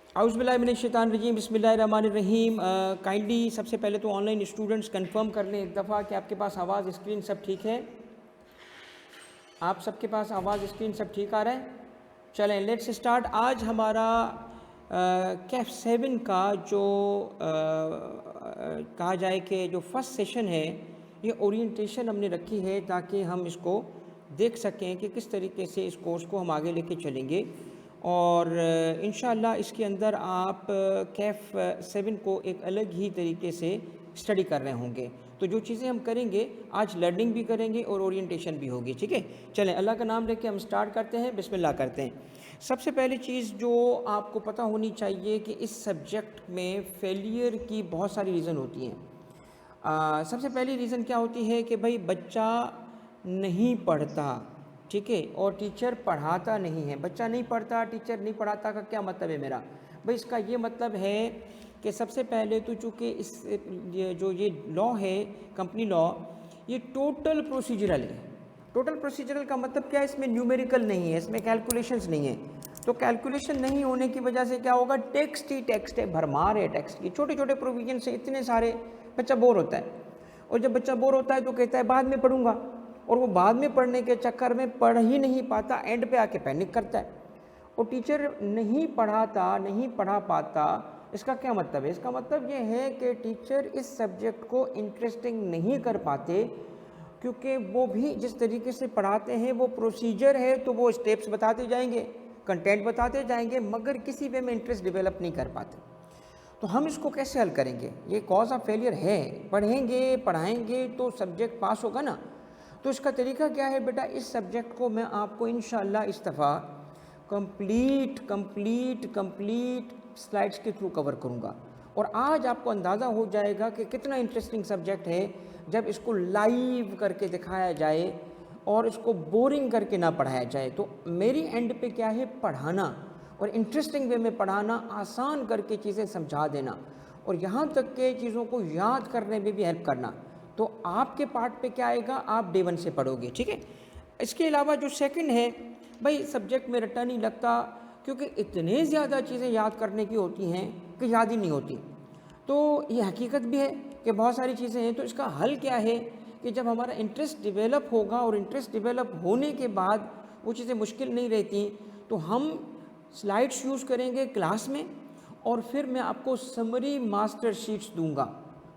औज़ुबिल्लाहिमिनश्शैतानिर्रजीम बिस्मिल्लाहिर्रहमानिर्रहीम। काइंडली सबसे पहले तो ऑनलाइन स्टूडेंट्स कंफर्म कर लें एक दफ़ा कि आपके पास आवाज़ स्क्रीन सब ठीक है। आप सबके पास आवाज़ स्क्रीन सब ठीक आ रहा है? चलें लेट्स स्टार्ट। आज हमारा कैफ 7 का जो कहा जाए कि जो फर्स्ट सेशन है, ये ओरिएंटेशन हमने रखी है ताकि हम इसको देख सकें कि किस तरीके से इस कोर्स को हम आगे लेके चलेंगे। और इंशाअल्लाह इसके अंदर आप कैफ 7 को एक अलग ही तरीके से स्टडी कर रहे होंगे। तो जो चीज़ें हम करेंगे आज लर्निंग भी करेंगे और ओरिएंटेशन भी होगी, ठीक है। चलें अल्लाह का नाम लेके हम स्टार्ट करते हैं, बिस्मिल्लाह करते हैं। सबसे पहली चीज़ जो आपको पता होनी चाहिए कि इस सब्जेक्ट में फेलियर की बहुत सारी रीज़न होती हैं। सबसे पहली रीज़न क्या होती है कि भाई बच्चा नहीं पढ़ता, ठीक है, और टीचर पढ़ाता नहीं है। बच्चा नहीं पढ़ता, टीचर नहीं पढ़ाता का क्या मतलब है मेरा भाई? इसका ये मतलब है कि सबसे पहले तो चूँकि इस ये लॉ है, कंपनी लॉ, ये टोटल प्रोसीजरल है। टोटल प्रोसीजरल का मतलब क्या है? इसमें न्यूमेरिकल नहीं है, इसमें कैलकुलेशंस नहीं है। तो कैलकुलेशन नहीं होने की वजह से क्या होगा? टेक्स्ट ही टेक्स्ट है, भरमार है टेक्स्ट की, छोटे छोटे प्रोविजन से इतने सारे, बच्चा बोर होता है। और जब बच्चा बोर होता है तो कहता है बाद में पढ़ूंगा, और वो बाद में पढ़ने के चक्कर में पढ़ ही नहीं पाता, एंड पे आके पैनिक करता है। और टीचर नहीं पढ़ाता, नहीं पढ़ा पाता, इसका क्या मतलब है? इसका मतलब ये है कि टीचर इस सब्जेक्ट को इंटरेस्टिंग नहीं कर पाते, क्योंकि वो भी जिस तरीके से पढ़ाते हैं वो प्रोसीजर है, तो वो स्टेप्स बताते जाएंगे, कंटेंट बताते जाएंगे, मगर किसी वे में इंटरेस्ट डेवलप नहीं कर पाते। तो हम इसको कैसे हल करेंगे? ये कॉज ऑफ फेलियर है। पढ़ेंगे पढ़ाएंगे तो सब्जेक्ट पास होगा ना। तो इसका तरीका क्या है बेटा? इस सब्जेक्ट को मैं आपको इंशाअल्लाह इस दफ़ा कंप्लीट स्लाइड्स के थ्रू कवर करूँगा। और आज आपको अंदाज़ा हो जाएगा कि कितना इंटरेस्टिंग सब्जेक्ट है जब इसको लाइव करके दिखाया जाए और इसको बोरिंग करके ना पढ़ाया जाए। तो मेरी एंड पे क्या है? पढ़ाना, और इंटरेस्टिंग वे में पढ़ाना, आसान करके चीज़ें समझा देना, और यहाँ तक के चीज़ों को याद करने में भी हेल्प करना। तो आपके पार्ट पे क्या आएगा? आप डे 1 से पढ़ोगे, ठीक है। इसके अलावा जो सेकंड है, भाई सब्जेक्ट में रट्टा नहीं लगता, क्योंकि इतने ज़्यादा चीज़ें याद करने की होती हैं कि याद ही नहीं होती। तो ये हकीकत भी है कि बहुत सारी चीज़ें हैं। तो इसका हल क्या है कि जब हमारा इंटरेस्ट डेवलप होगा, और इंटरेस्ट डेवलप होने के बाद वो चीज़ें मुश्किल नहीं रहती, तो हम स्लाइड्स यूज़ करेंगे क्लास में, और फिर मैं आपको समरी मास्टर शीट्स दूंगा,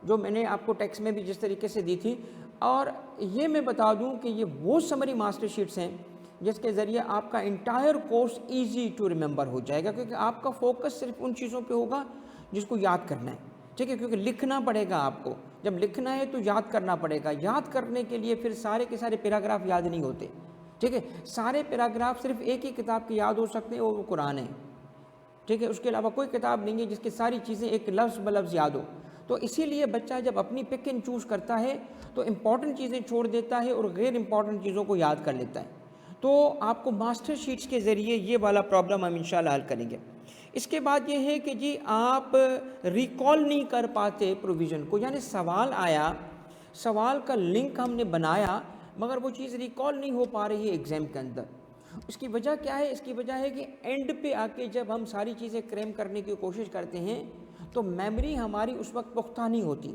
जो मैंने आपको टेक्स्ट में भी जिस तरीके से दी थी। और ये मैं बता दूं कि ये वो समरी मास्टर शीट्स हैं जिसके ज़रिए आपका entire course easy to remember हो जाएगा, क्योंकि आपका फोकस सिर्फ उन चीज़ों पे होगा जिसको याद करना है, ठीक है। क्योंकि लिखना पड़ेगा आपको, जब लिखना है तो याद करना पड़ेगा। याद करने के लिए फिर सारे के सारे पैराग्राफ याद नहीं होते, ठीक है। सारे पैराग्राफ सिर्फ एक ही किताब के याद हो सकते हैं, वो कुरान है, ठीक है। उसके अलावा कोई किताब नहीं है जिसकी सारी चीज़ें एक लफ्ज़ ब लफ्ज़ याद हो। तो इसीलिए बच्चा जब अपनी पिक एंड चूज़ करता है तो इम्पॉर्टेंट चीज़ें छोड़ देता है और गैर इम्पॉर्टेंट चीज़ों को याद कर लेता है। तो आपको मास्टर शीट्स के ज़रिए ये वाला प्रॉब्लम हम इंशाल्लाह हल करेंगे। इसके बाद ये है कि जी आप रिकॉल नहीं कर पाते प्रोविज़न को, यानी सवाल आया, सवाल का लिंक हमने बनाया, मगर वो चीज़ रिकॉल नहीं हो पा रही है एग्ज़ाम के अंदर। इसकी वजह क्या है? इसकी वजह है कि एंड पे आके जब हम सारी चीज़ें क्रैम करने की कोशिश करते हैं तो मेमोरी हमारी उस वक्त पुख्ता नहीं होती।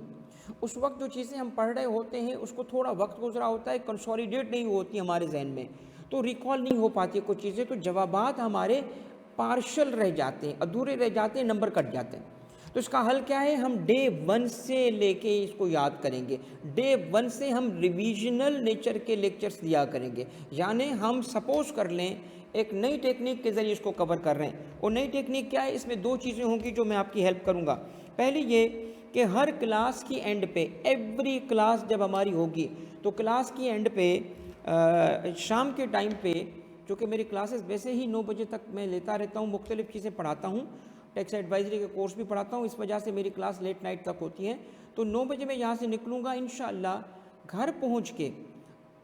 उस वक्त जो चीज़ें हम पढ़ रहे होते हैं उसको थोड़ा वक्त गुजरा होता है, कंसोलिडेट नहीं होती हमारे जहन में, तो रिकॉल नहीं हो पाती कुछ चीज़ें। तो जवाबात हमारे पार्शल रह जाते हैं, अधूरे रह जाते हैं, नंबर कट जाते हैं। तो इसका हल क्या है? हम डे 1 से लेके इसको याद करेंगे। डे 1 से हम रिविजनल नेचर के लेक्चर्स दिया करेंगे। यानी हम सपोज कर लें एक नई टेक्निक के ज़रिए इसको कवर कर रहे हैं। और नई टेक्निक क्या है? इसमें 2 चीज़ें होंगी जो मैं आपकी हेल्प करूँगा। पहली ये कि हर क्लास की एंड पे, एवरी क्लास जब हमारी होगी तो क्लास की एंड पे शाम के टाइम पे, चूँकि मेरी क्लासेस वैसे ही 9 बजे तक मैं लेता रहता हूँ, मुख्तलिफ़ चीज़ें पढ़ाता हूँ, टैक्स एडवाइजरी के कोर्स भी पढ़ाता हूँ, इस वजह से मेरी क्लास लेट नाइट तक होती है। तो 9 बजे मैं यहाँ से निकलूँगा, इंशाअल्लाह घर पहुँच के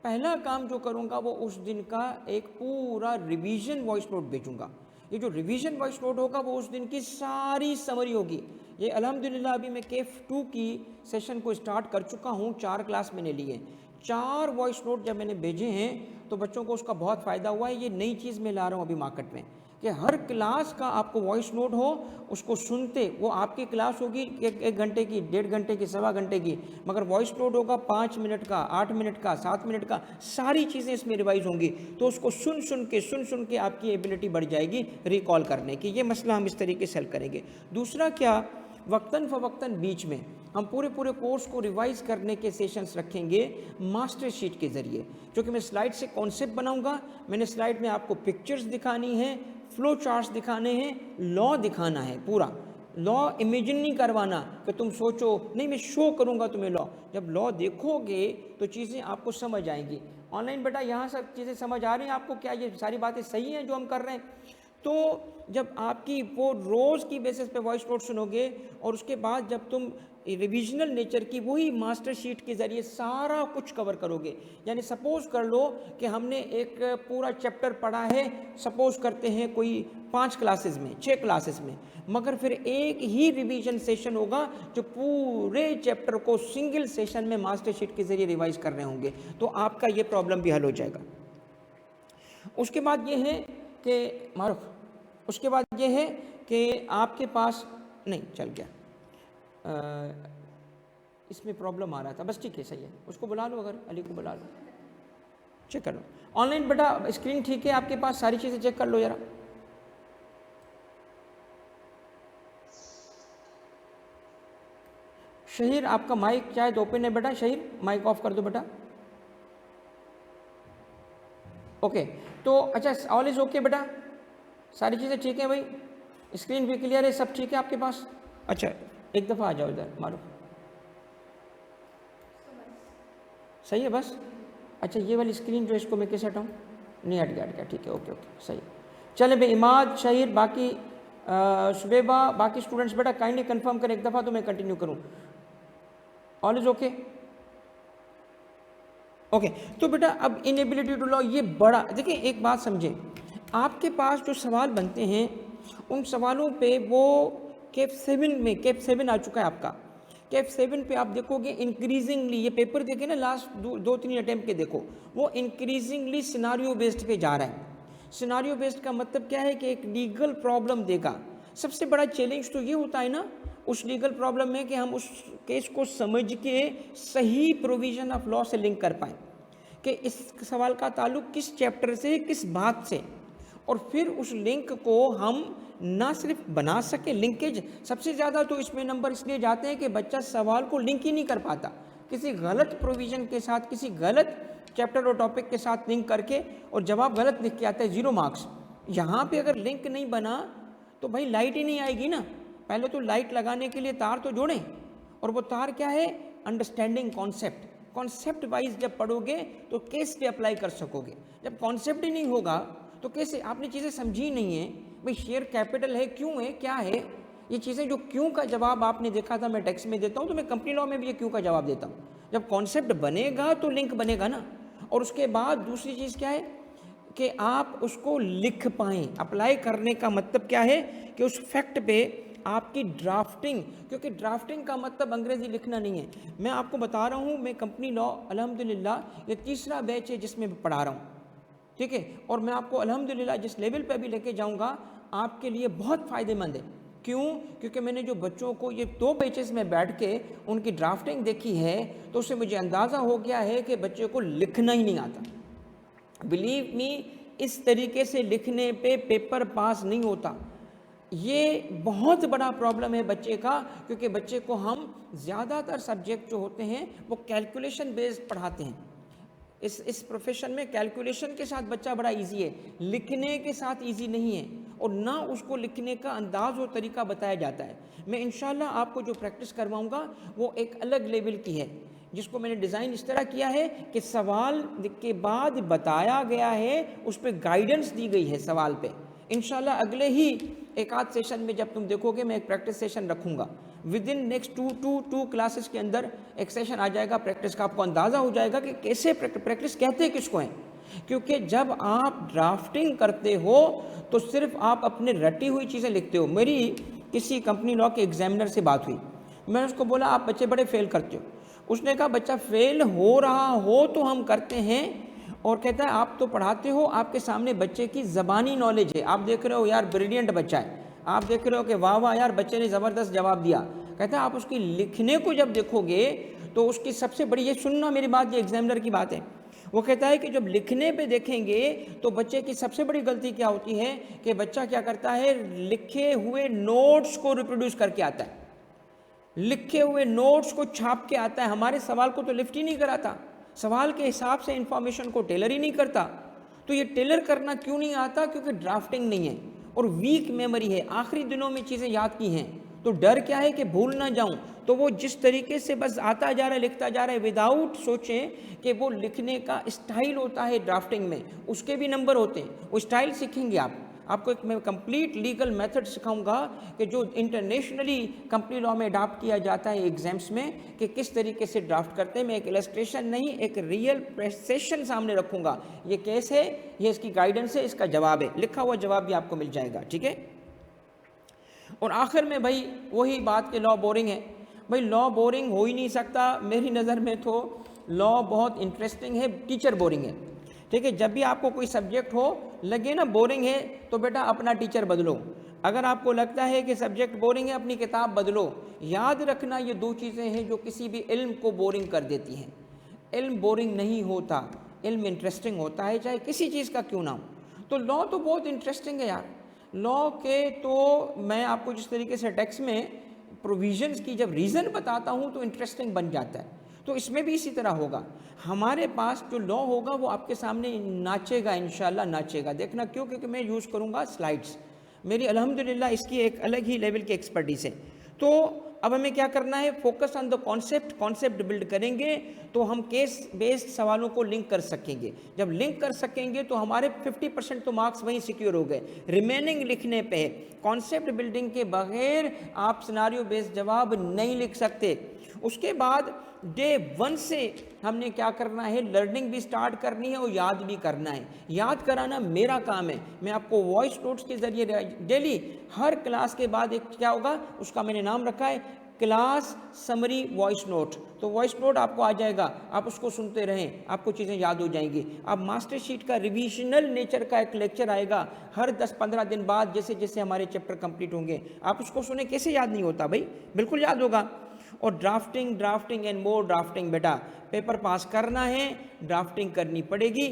पहला काम जो करूँगा वो उस दिन का एक पूरा रिवीजन वॉइस नोट भेजूँगा। ये जो रिवीजन वॉइस नोट होगा वो उस दिन की सारी समरी होगी। ये अल्हम्दुलिल्लाह अभी मैं केफ 2 की सेशन को स्टार्ट कर चुका हूँ, 4 क्लास मैंने लिए, 4 वॉइस नोट जब मैंने भेजे हैं तो बच्चों को उसका बहुत फ़ायदा हुआ है। ये नई चीज़ मैं ला रहा हूँ अभी मार्केट में कि हर क्लास का आपको वॉइस नोट हो, उसको सुनते, वो आपकी क्लास होगी एक घंटे की, 1.5 घंटे की, 1.25 घंटे की, मगर वॉइस नोट होगा 5 मिनट का, 8 मिनट का, 7 मिनट का, सारी चीज़ें इसमें रिवाइज होंगी। तो उसको सुन सुन के आपकी एबिलिटी बढ़ जाएगी रिकॉल करने की। ये मसला हम इस तरीके से हल करेंगे। दूसरा क्या, वक्तन फ़वक्तन बीच में हम पूरे कोर्स को रिवाइज करने के सेशंस रखेंगे मास्टर शीट के ज़रिए, क्योंकि मैं स्लाइड से कॉन्सेप्ट बनाऊंगा, मैंने स्लाइड में आपको पिक्चर्स दिखानी है, फ्लो चार्ट्स दिखाने हैं, लॉ दिखाना है, पूरा लॉ इमेजिन नहीं करवाना कि तुम सोचो, नहीं, मैं शो करूंगा तुम्हें लॉ। जब लॉ देखोगे तो चीज़ें आपको समझ आएंगी। ऑनलाइन बेटा यहाँ सब चीज़ें समझ आ रही हैं आपको? क्या ये सारी बातें सही हैं जो हम कर रहे हैं? तो जब आपकी वो रोज़ की बेसिस पे वॉइस नोट सुनोगे और उसके बाद जब तुम रिविजनल नेचर की वही मास्टर शीट के ज़रिए सारा कुछ कवर करोगे, यानी सपोज़ कर लो कि हमने एक पूरा चैप्टर पढ़ा है, सपोज़ करते हैं कोई 5 क्लासेस में, 6 क्लासेस में, मगर फिर एक ही रिवीजन सेशन होगा जो पूरे चैप्टर को सिंगल सेशन में मास्टर शीट के ज़रिए रिवाइज कर रहे होंगे, तो आपका ये प्रॉब्लम भी हल हो जाएगा। उसके बाद ये है कि मारूफ, उसके बाद ये है कि आपके पास नहीं चल गया, इसमें प्रॉब्लम आ रहा था, बस ठीक है, सही है, उसको बुला लो, अगर अली को बुला लो, चेक कर लो। ऑनलाइन बेटा स्क्रीन ठीक है आपके पास, सारी चीज़ें चेक कर लो ज़रा। शहीर आपका माइक शायद ओपन है बेटा, शहीर माइक ऑफ कर दो बेटा। ओके, तो अच्छा, ऑल इज़ ओके बेटा, सारी चीज़ें ठीक है भाई, स्क्रीन भी क्लियर है, सब ठीक है आपके पास? अच्छा, एक दफ़ा आ जाओ इधर मारो, सही है बस। अच्छा, ये वाली स्क्रीन जो इसको मैं कैसे हटाऊँ? नहीं, हट गया, ठीक है, ओके, सही। चले भाई, इमाद, शहीर, बाकी शुबेबा, बाकी स्टूडेंट्स बेटा काइंडली कंफर्म करें एक दफ़ा तो मैं कंटिन्यू करूँ। All is okay? ओके, तो बेटा अब इनएबिलिटी टू लॉ, ये बड़ा, देखिए एक बात समझें, आपके पास जो सवाल बनते हैं उन सवालों पे वो कैप 7 में, कैप 7 आ चुका है आपका, कैप 7 पे आप देखोगे इंक्रीजिंगली, ये पेपर देखे ना लास्ट 2-3 अटैम्प्ट के, देखो वो इंक्रीजिंगली सिनारियो बेस्ड पे जा रहा है। सिनारियो बेस्ड का मतलब क्या है कि एक लीगल प्रॉब्लम देगा। सबसे बड़ा चैलेंज तो ये होता है ना उस लीगल प्रॉब्लम में कि हम उस केस को समझ के सही प्रोविजन ऑफ लॉ से लिंक कर पाएँ कि इस सवाल का ताल्लुक किस चैप्टर से, किस बात से, और फिर उस लिंक को हम ना सिर्फ बना सके, लिंकेज सबसे ज़्यादा तो इसमें नंबर इसलिए जाते हैं कि बच्चा सवाल को लिंक ही नहीं कर पाता, किसी गलत प्रोविज़न के साथ, किसी गलत चैप्टर और टॉपिक के साथ लिंक करके, और जवाब गलत लिख के आता है, 0 मार्क्स। यहाँ पे अगर लिंक नहीं बना तो भाई लाइट ही नहीं आएगी ना। पहले तो लाइट लगाने के लिए तार तो जोड़ें, और वो तार क्या है? Understanding concept. कॉन्सेप्ट वाइज जब पढ़ोगे तो केस पे अप्लाई कर सकोगे। जब कॉन्सेप्ट ही नहीं होगा तो कैसे? आपने चीज़ें समझी नहीं है भाई, शेयर कैपिटल है, क्यों है, क्या है, ये चीज़ें जो क्यों का जवाब आपने देखा था, मैं टैक्स में देता हूँ, तो मैं कंपनी लॉ में भी ये क्यों का जवाब देता हूँ। जब कॉन्सेप्ट बनेगा तो लिंक बनेगा ना। और उसके बाद दूसरी चीज़ क्या है कि आप उसको लिख पाएँ। अप्लाई करने का मतलब क्या है कि उस फैक्ट पे आपकी ड्राफ्टिंग, क्योंकि ड्राफ्टिंग का मतलब अंग्रेज़ी लिखना नहीं है। मैं आपको बता रहा हूँ, मैं कंपनी लॉ अल्हम्दुलिल्लाह ये 3रा बैच है जिसमें मैं पढ़ा रहा हूँ, ठीक है, और मैं आपको अल्हम्दुलिल्लाह जिस लेवल पे भी लेके जाऊँगा आपके लिए बहुत फ़ायदेमंद है। क्यों? क्योंकि मैंने जो बच्चों को ये 2 बैचेस में बैठ के उनकी ड्राफ्टिंग देखी है तो उससे मुझे अंदाज़ा हो गया है कि बच्चे को लिखना ही नहीं आता। बिलीव मी, इस तरीके से लिखने पे पेपर पास नहीं होता। ये बहुत बड़ा प्रॉब्लम है बच्चे का, क्योंकि बच्चे को हम ज़्यादातर सब्जेक्ट जो होते हैं वो कैलकुलेशन बेस्ड पढ़ाते हैं। इस प्रोफेशन में कैलकुलेशन के साथ बच्चा बड़ा इजी है, लिखने के साथ इजी नहीं है, और ना उसको लिखने का अंदाज़ और तरीका बताया जाता है। मैं इंशाल्लाह आपको जो प्रैक्टिस करवाऊंगा वो एक अलग लेवल की है, जिसको मैंने डिज़ाइन इस तरह किया है कि सवाल के बाद बताया गया है, उस पर गाइडेंस दी गई है सवाल पे। इंशाल्लाह अगले ही एक आध सेशन में जब तुम देखोगे मैं एक प्रैक्टिस सेशन रखूँगा, विद इन नेक्स्ट 2 क्लासेस के अंदर एक सेशन आ जाएगा प्रैक्टिस का। आपको अंदाज़ा हो जाएगा कि कैसे प्रैक्टिस कहते हैं किसको हैं, क्योंकि जब आप ड्राफ्टिंग करते हो तो सिर्फ आप अपने रटी हुई चीज़ें लिखते हो। मेरी किसी कंपनी लॉ के एग्जामिनर से बात हुई, मैंने उसको बोला आप बच्चे बड़े फेल करते हो। उसने कहा बच्चा फेल हो रहा हो तो हम करते हैं, और कहता है आप तो पढ़ाते हो, आपके सामने बच्चे की ज़बानी नॉलेज है, आप देख रहे हो यार ब्रिलियंट बच्चा है, आप देख रहे हो कि वाह वाह यार बच्चे ने ज़बरदस्त जवाब दिया। कहता है आप उसकी लिखने को जब देखोगे तो उसकी सबसे बड़ी, ये सुनना मेरी बात, ये एग्जामिनर की बात है, वो कहता है कि जब लिखने पे देखेंगे तो बच्चे की सबसे बड़ी गलती क्या होती है कि बच्चा क्या करता है, लिखे हुए नोट्स को रिप्रोड्यूस करके आता है, लिखे हुए नोट्स को छाप के आता है, हमारे सवाल को तो लिफ्ट ही नहीं कराता, सवाल के हिसाब से इंफॉर्मेशन को टेलर ही नहीं करता। तो ये टेलर करना क्यों नहीं आता, क्योंकि ड्राफ्टिंग नहीं है और वीक मेमोरी है, आखिरी दिनों में चीज़ें याद की हैं, तो डर क्या है कि भूल ना जाऊं, तो वो जिस तरीके से बस आता जा रहा है, लिखता जा रहा है, विदाउट सोचें कि वो लिखने का स्टाइल होता है ड्राफ्टिंग में, उसके भी नंबर होते हैं, वो स्टाइल सीखेंगे आप। आपको एक मैं कंप्लीट लीगल मेथड सिखाऊंगा कि जो इंटरनेशनली कंपनी लॉ में अडॉप्ट किया जाता है एग्जाम्स में, कि किस तरीके से ड्राफ्ट करते हैं। मैं एक इलस्ट्रेशन नहीं, एक रियल प्रेसेशन सामने रखूंगा, ये केस है, ये इसकी गाइडेंस है, इसका जवाब है, लिखा हुआ जवाब भी आपको मिल जाएगा, ठीक है। और आखिर में भाई वही बात कि लॉ बोरिंग है, भाई लॉ बोरिंग हो ही नहीं सकता मेरी नज़र में, तो लॉ बहुत इंटरेस्टिंग है, टीचर बोरिंग है, ठीक है। जब भी आपको कोई सब्जेक्ट हो लगे ना बोरिंग है, तो बेटा अपना टीचर बदलो। अगर आपको लगता है कि सब्जेक्ट बोरिंग है, अपनी किताब बदलो। याद रखना ये दो चीज़ें हैं जो किसी भी इल्म को बोरिंग कर देती हैं। इल्म बोरिंग नहीं होता, इल्म इंटरेस्टिंग होता है, चाहे किसी चीज़ का क्यों ना हो। तो लॉ तो बहुत इंटरेस्टिंग है यार, लॉ के तो मैं आपको जिस तरीके से टेक्स्ट में प्रोविजंस की जब रीज़न बताता हूँ तो इंटरेस्टिंग बन जाता है, तो इसमें भी इसी तरह होगा। हमारे पास जो लॉ होगा वो आपके सामने नाचेगा, इंशाल्लाह नाचेगा, देखना क्यों, क्योंकि मैं यूज़ करूँगा स्लाइड्स, मेरी अल्हम्दुलिल्लाह इसकी एक अलग ही लेवल की एक्सपर्टीज है। तो अब हमें क्या करना है, focus on the concept build करेंगे तो हम केस बेस्ड सवालों को लिंक कर सकेंगे। जब लिंक कर सकेंगे तो हमारे 50% तो मार्क्स वहीं सिक्योर हो गए, रिमेनिंग लिखने पे है। कॉन्सेप्ट बिल्डिंग के बगैर आप सिनारियो बेस्ड जवाब नहीं लिख सकते। उसके बाद डे 1 से हमने क्या करना है, लर्निंग भी स्टार्ट करनी है और याद भी करना है। याद कराना मेरा काम है, मैं आपको वॉइस नोट्स के ज़रिए डेली हर क्लास के बाद एक क्या होगा, उसका मैंने नाम रखा है क्लास समरी वॉइस नोट। तो वॉइस नोट आपको आ जाएगा, आप उसको सुनते रहें, आपको चीज़ें याद हो जाएंगी। अब मास्टर शीट का रिविजनल नेचर का एक लेक्चर आएगा हर 10-15 दिन बाद, जैसे जैसे हमारे चैप्टर कंप्लीट होंगे, आप उसको सुने, कैसे याद नहीं होता भाई, बिल्कुल याद होगा। और ड्राफ्टिंग एंड मोर ड्राफ्टिंग, बेटा पेपर पास करना है, ड्राफ्टिंग करनी पड़ेगी।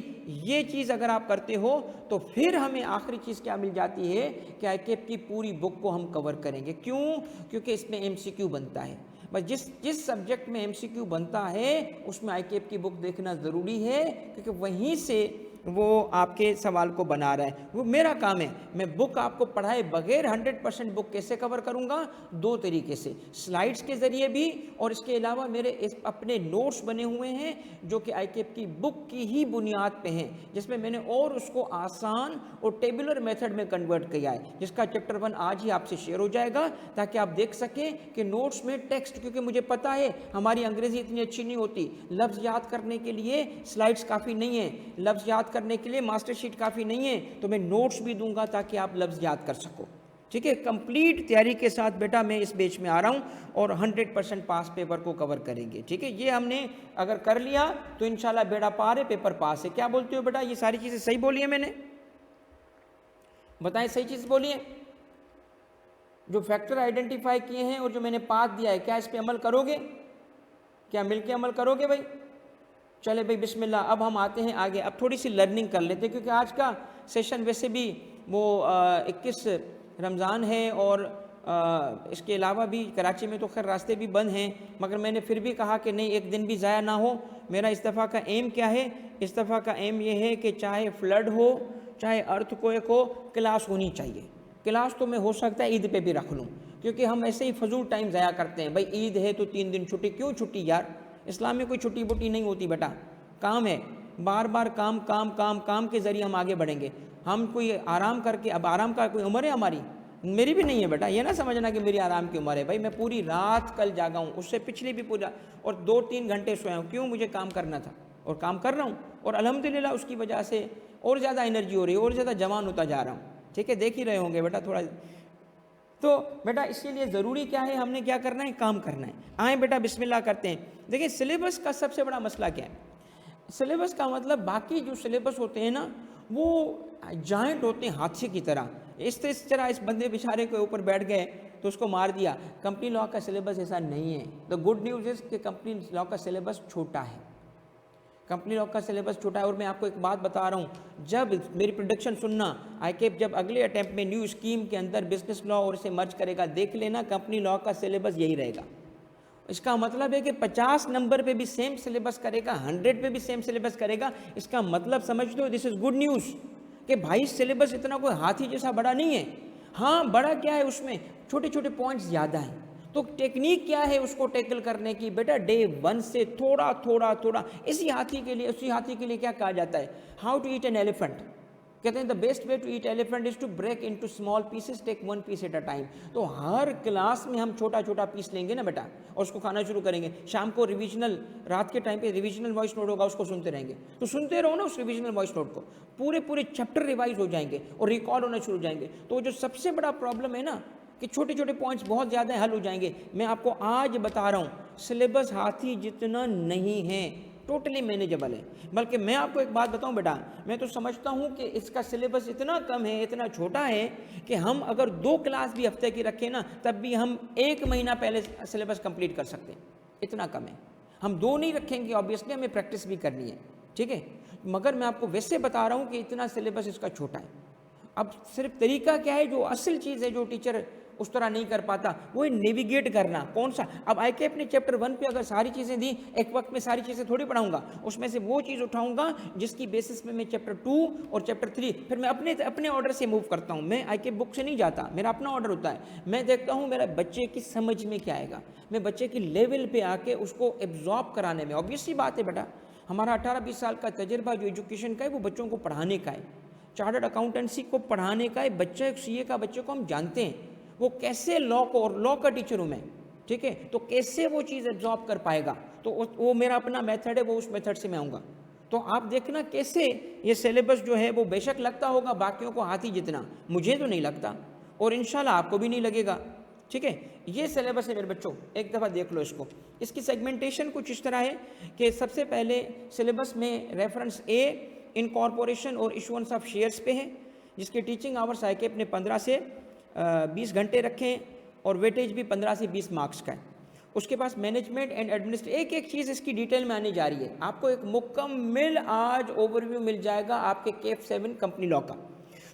ये चीज़ अगर आप करते हो तो फिर हमें आखिरी चीज़ क्या मिल जाती है कि आईकेप की पूरी बुक को हम कवर करेंगे। क्यों? क्योंकि इसमें एमसीक्यू बनता है। बस जिस सब्जेक्ट में एमसीक्यू बनता है उसमें आईकेप की बुक देखना ज़रूरी है, क्योंकि वहीं से वो आपके सवाल को बना रहा है। वो मेरा काम है, मैं बुक आपको पढ़ाए बगैर 100% बुक कैसे कवर करूँगा, 2 तरीके से, स्लाइड्स के ज़रिए भी, और इसके अलावा मेरे अपने नोट्स बने हुए हैं जो कि आईकेप की बुक की ही बुनियाद पे हैं, जिसमें मैंने और उसको आसान और टेबुलर मेथड में कन्वर्ट किया है, जिसका चैप्टर 1 आज ही आपसे शेयर हो जाएगा, ताकि आप देख सकें कि नोट्स में टेक्स्ट, क्योंकि मुझे पता है हमारी अंग्रेज़ी इतनी अच्छी नहीं होती, लफ्ज़ याद करने के लिए स्लाइड्स काफ़ी नहीं है, लफ्ज़ याद करने के लिए मास्टर शीट काफ़ी नहीं है, तो मैं नोट्स भी दूंगा ताकि आप लफ्ज़ याद कर सको। ठीक है, कंप्लीट तैयारी के साथ बेटा मैं इस बैच में आ रहा हूँ और 100% पास पेपर को कवर करेंगे। ठीक है, ये हमने अगर कर लिया तो इंशाल्लाह बेड़ा पार है, पेपर पास है। क्या बोलते हो बेटा, ये सारी चीज़ें सही बोली है मैंने? बताएं सही चीज़ बोली है? जो फैक्टर आइडेंटिफाई किए हैं और जो मैंने पाथ दिया है, क्या इस पर अमल करोगे? क्या मिलके अमल करोगे भाई? चले भाई बिस्मिल्लाह, अब हम आते हैं आगे। अब थोड़ी सी लर्निंग कर लेते हैं, क्योंकि आज का सेशन वैसे भी वो 21 रमज़ान है और इसके अलावा भी कराची में तो खैर रास्ते भी बंद हैं, मगर मैंने फिर भी कहा कि नहीं, एक दिन भी ज़ाया ना हो। मेरा इस दफ़ा का एम क्या है? इस दफ़ा का एम ये है कि चाहे फ्लड हो, चाहे अर्थक्वेक हो, क्लास होनी चाहिए। क्लास तो मैं हो सकता है ईद पे भी रख लूँ, क्योंकि हम ऐसे ही फजूल टाइम ज़ाया करते हैं। भाई ईद है तो 3 दिन छुट्टी, क्यों छुट्टी यार? इस्लाम में कोई छुट्टी बुट्टी नहीं होती बेटा, काम है, बार बार काम काम काम काम के ज़रिए हम आगे बढ़ेंगे। हम कोई आराम करके, अब आराम का कोई उम्र है हमारी? मेरी भी नहीं है बेटा, ये ना समझना कि मेरी आराम की उम्र है। भाई मैं पूरी रात कल जागा हूँ, उससे पिछली भी पूरा, और 2-3 घंटे सोया हूँ। क्यों? मुझे काम करना था और काम कर रहा हूँ, और अल्हम्दुलिल्लाह उसकी वजह से और ज़्यादा एनर्जी हो रही है, और ज़्यादा जवान होता जा रहा हूँ। ठीक है, देख ही रहे होंगे बेटा थोड़ा। तो बेटा इसके लिए ज़रूरी क्या है, हमने क्या करना है? काम करना है। आए बेटा बिस्मिल्लाह करते हैं। देखिए सिलेबस का सबसे बड़ा मसला क्या है? सिलेबस का मतलब बाकी जो सिलेबस होते हैं ना वो जाइंट होते हैं हाथी की तरह। इस तरह इस बंदे बेचारे के ऊपर बैठ गए तो उसको मार दिया। कंपनी लॉ का सिलेबस ऐसा नहीं है। द गुड न्यूज़ इज कि कंपनी लॉ का सिलेबस छोटा है। कंपनी लॉ का सिलेबस छोटा है। और मैं आपको एक बात बता रहा हूँ, जब मेरी प्रोडिक्शन सुनना, ICAP जब अगले अटैम्प्ट में न्यू स्कीम के अंदर बिजनेस लॉ और इसे मर्ज करेगा, देख लेना कंपनी लॉ का सिलेबस यही रहेगा। इसका मतलब है कि 50 नंबर पे भी सेम सिलेबस करेगा, 100 पे भी सेम सिलेबस करेगा। इसका मतलब समझ लो, दिस इज गुड न्यूज़ कि भाई सिलेबस इतना कोई हाथी जैसा बड़ा नहीं है। हाँ, बड़ा क्या है, उसमें छोटे छोटे पॉइंट्स ज़्यादा हैं। तो टेक्निक क्या है उसको टैकल करने की? बेटा डे 1 से थोड़ा थोड़ा थोड़ा, उसी हाथी के लिए क्या कहा जाता है? How to eat an elephant. कहते हैं the best way to eat elephant is to break into small pieces, take 1 piece at a time. तो हर क्लास में हम छोटा छोटा पीस लेंगे ना बेटा, और उसको खाना शुरू करेंगे। शाम को रिविजनल, रात के टाइम पे रिविजनल वॉइस नोट होगा, उसको सुनते रहेंगे। तो सुनते रहो ना उस रिविजनल वॉइस नोट को, पूरे पूरे चैप्टर रिवाइज हो जाएंगे और रिकॉल होना शुरू हो जाएंगे। तो जो सबसे बड़ा प्रॉब्लम है ना कि छोटे छोटे पॉइंट्स बहुत ज़्यादा हल हो जाएंगे। मैं आपको आज बता रहा हूँ सिलेबस हाथी जितना नहीं है, टोटली मैनेजेबल है। बल्कि मैं आपको एक बात बताऊं बेटा, मैं तो समझता हूं कि इसका सिलेबस इतना कम है, इतना छोटा है कि हम अगर 2 क्लास भी हफ्ते की रखें ना, तब भी हम 1 महीना पहले सिलेबस कंप्लीट कर सकते हैं। इतना कम है। हम 2 नहीं रखेंगे, ऑब्वियसली हमें प्रैक्टिस भी करनी है, ठीक है। मगर मैं आपको वैसे बता रहा हूँ कि इतना सिलेबस इसका छोटा है। अब सिर्फ तरीका क्या है, जो असल चीज़ है जो टीचर उस तरह नहीं कर पाता, वो है नेविगेट करना। कौन सा? अब ICAP ने चैप्टर 1 पे अगर सारी चीज़ें दी, एक वक्त में सारी चीज़ें थोड़ी पढ़ाऊंगा, उसमें से वो चीज़ उठाऊंगा जिसकी बेसिस पे मैं चैप्टर 2 और चैप्टर 3 फिर मैं अपने ऑर्डर से मूव करता हूँ। मैं ICAP बुक से नहीं जाता, मेरा अपना ऑर्डर होता है। मैं देखता हूँ मेरा बच्चे की समझ में क्या आएगा, मैं बच्चे की लेवल पर आके उसको एब्जॉर्ब कराने में। ऑब्वियस सी बात है बेटा, हमारा 18-20 साल का तजर्बा जो एजुकेशन का है वो बच्चों को पढ़ाने का है, चार्टर्ड अकाउंटेंसी को पढ़ाने का है। बच्चा एक CA का बच्चे को हम जानते हैं वो कैसे लॉ को, और लॉ का टीचर हूँ मैं, ठीक है, तो कैसे वो चीज़ एब्जॉर्ब कर पाएगा। तो वो मेरा अपना मेथड है, वो उस मेथड से मैं आऊँगा। तो आप देखना कैसे ये सिलेबस जो है वो बेशक लगता होगा बाकियों को हाथी जितना, मुझे तो नहीं लगता और इंशाल्लाह आपको भी नहीं लगेगा, ठीक है। ये सिलेबस है मेरे बच्चों, एक दफ़ा देख लो इसको। इसकी सेगमेंटेशन कुछ इस तरह है कि सबसे पहले सिलेबस में रेफरेंस A इनकॉर्पोरेशन और इशुएंस ऑफ शेयर्स पे है, जिसके टीचिंग आवर्स ICAP ने 15 से 20 घंटे रखे हैं और वेटेज भी 15 से 20 मार्क्स का है। उसके पास मैनेजमेंट एंड एडमिनिस्ट्रेशन, एक एक चीज़ इसकी डिटेल में आने जा रही है। आपको एक मुकम्मल आज ओवरव्यू मिल जाएगा आपके CAP 7 कंपनी लॉ का।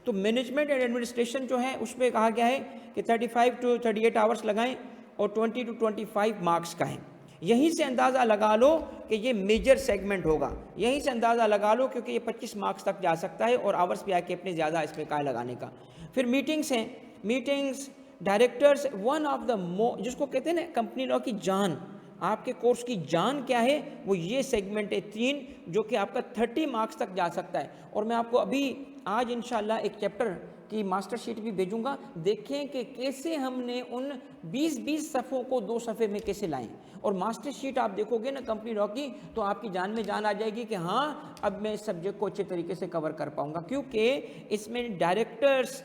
तो मैनेजमेंट एंड एडमिनिस्ट्रेशन जो है उसमें कहा गया है कि 35 to 38 आवर्स लगाएं और 20 to 25 मार्क्स का है। यहीं से अंदाज़ा लगा लो कि ये मेजर सेगमेंट होगा, यहीं से अंदाज़ा लगा लो, क्योंकि ये 25 मार्क्स तक जा सकता है और आवर्स भी ICAP ने ज़्यादा इसमें कहा लगाने का। फिर मीटिंग्स हैं, meetings directors, one of the जिसको कहते हैं ना कंपनी लॉ की जान, आपके कोर्स की जान क्या है, वो ये सेगमेंट है 3, जो कि आपका 30 मार्क्स तक जा सकता है। और मैं आपको अभी आज इंशाल्लाह एक चैप्टर की मास्टर शीट भी भेजूंगा, देखें कि कैसे हमने उन 20-20 सफ़ों को 2 सफ़े में कैसे लाएं। और मास्टर शीट आप देखोगे ना कंपनी लॉ की, तो आपकी जान में जान आ जाएगी कि हाँ अब मैं इस सब्जेक्ट को अच्छे तरीके से कवर कर पाऊंगा, क्योंकि इसमें डायरेक्टर्स,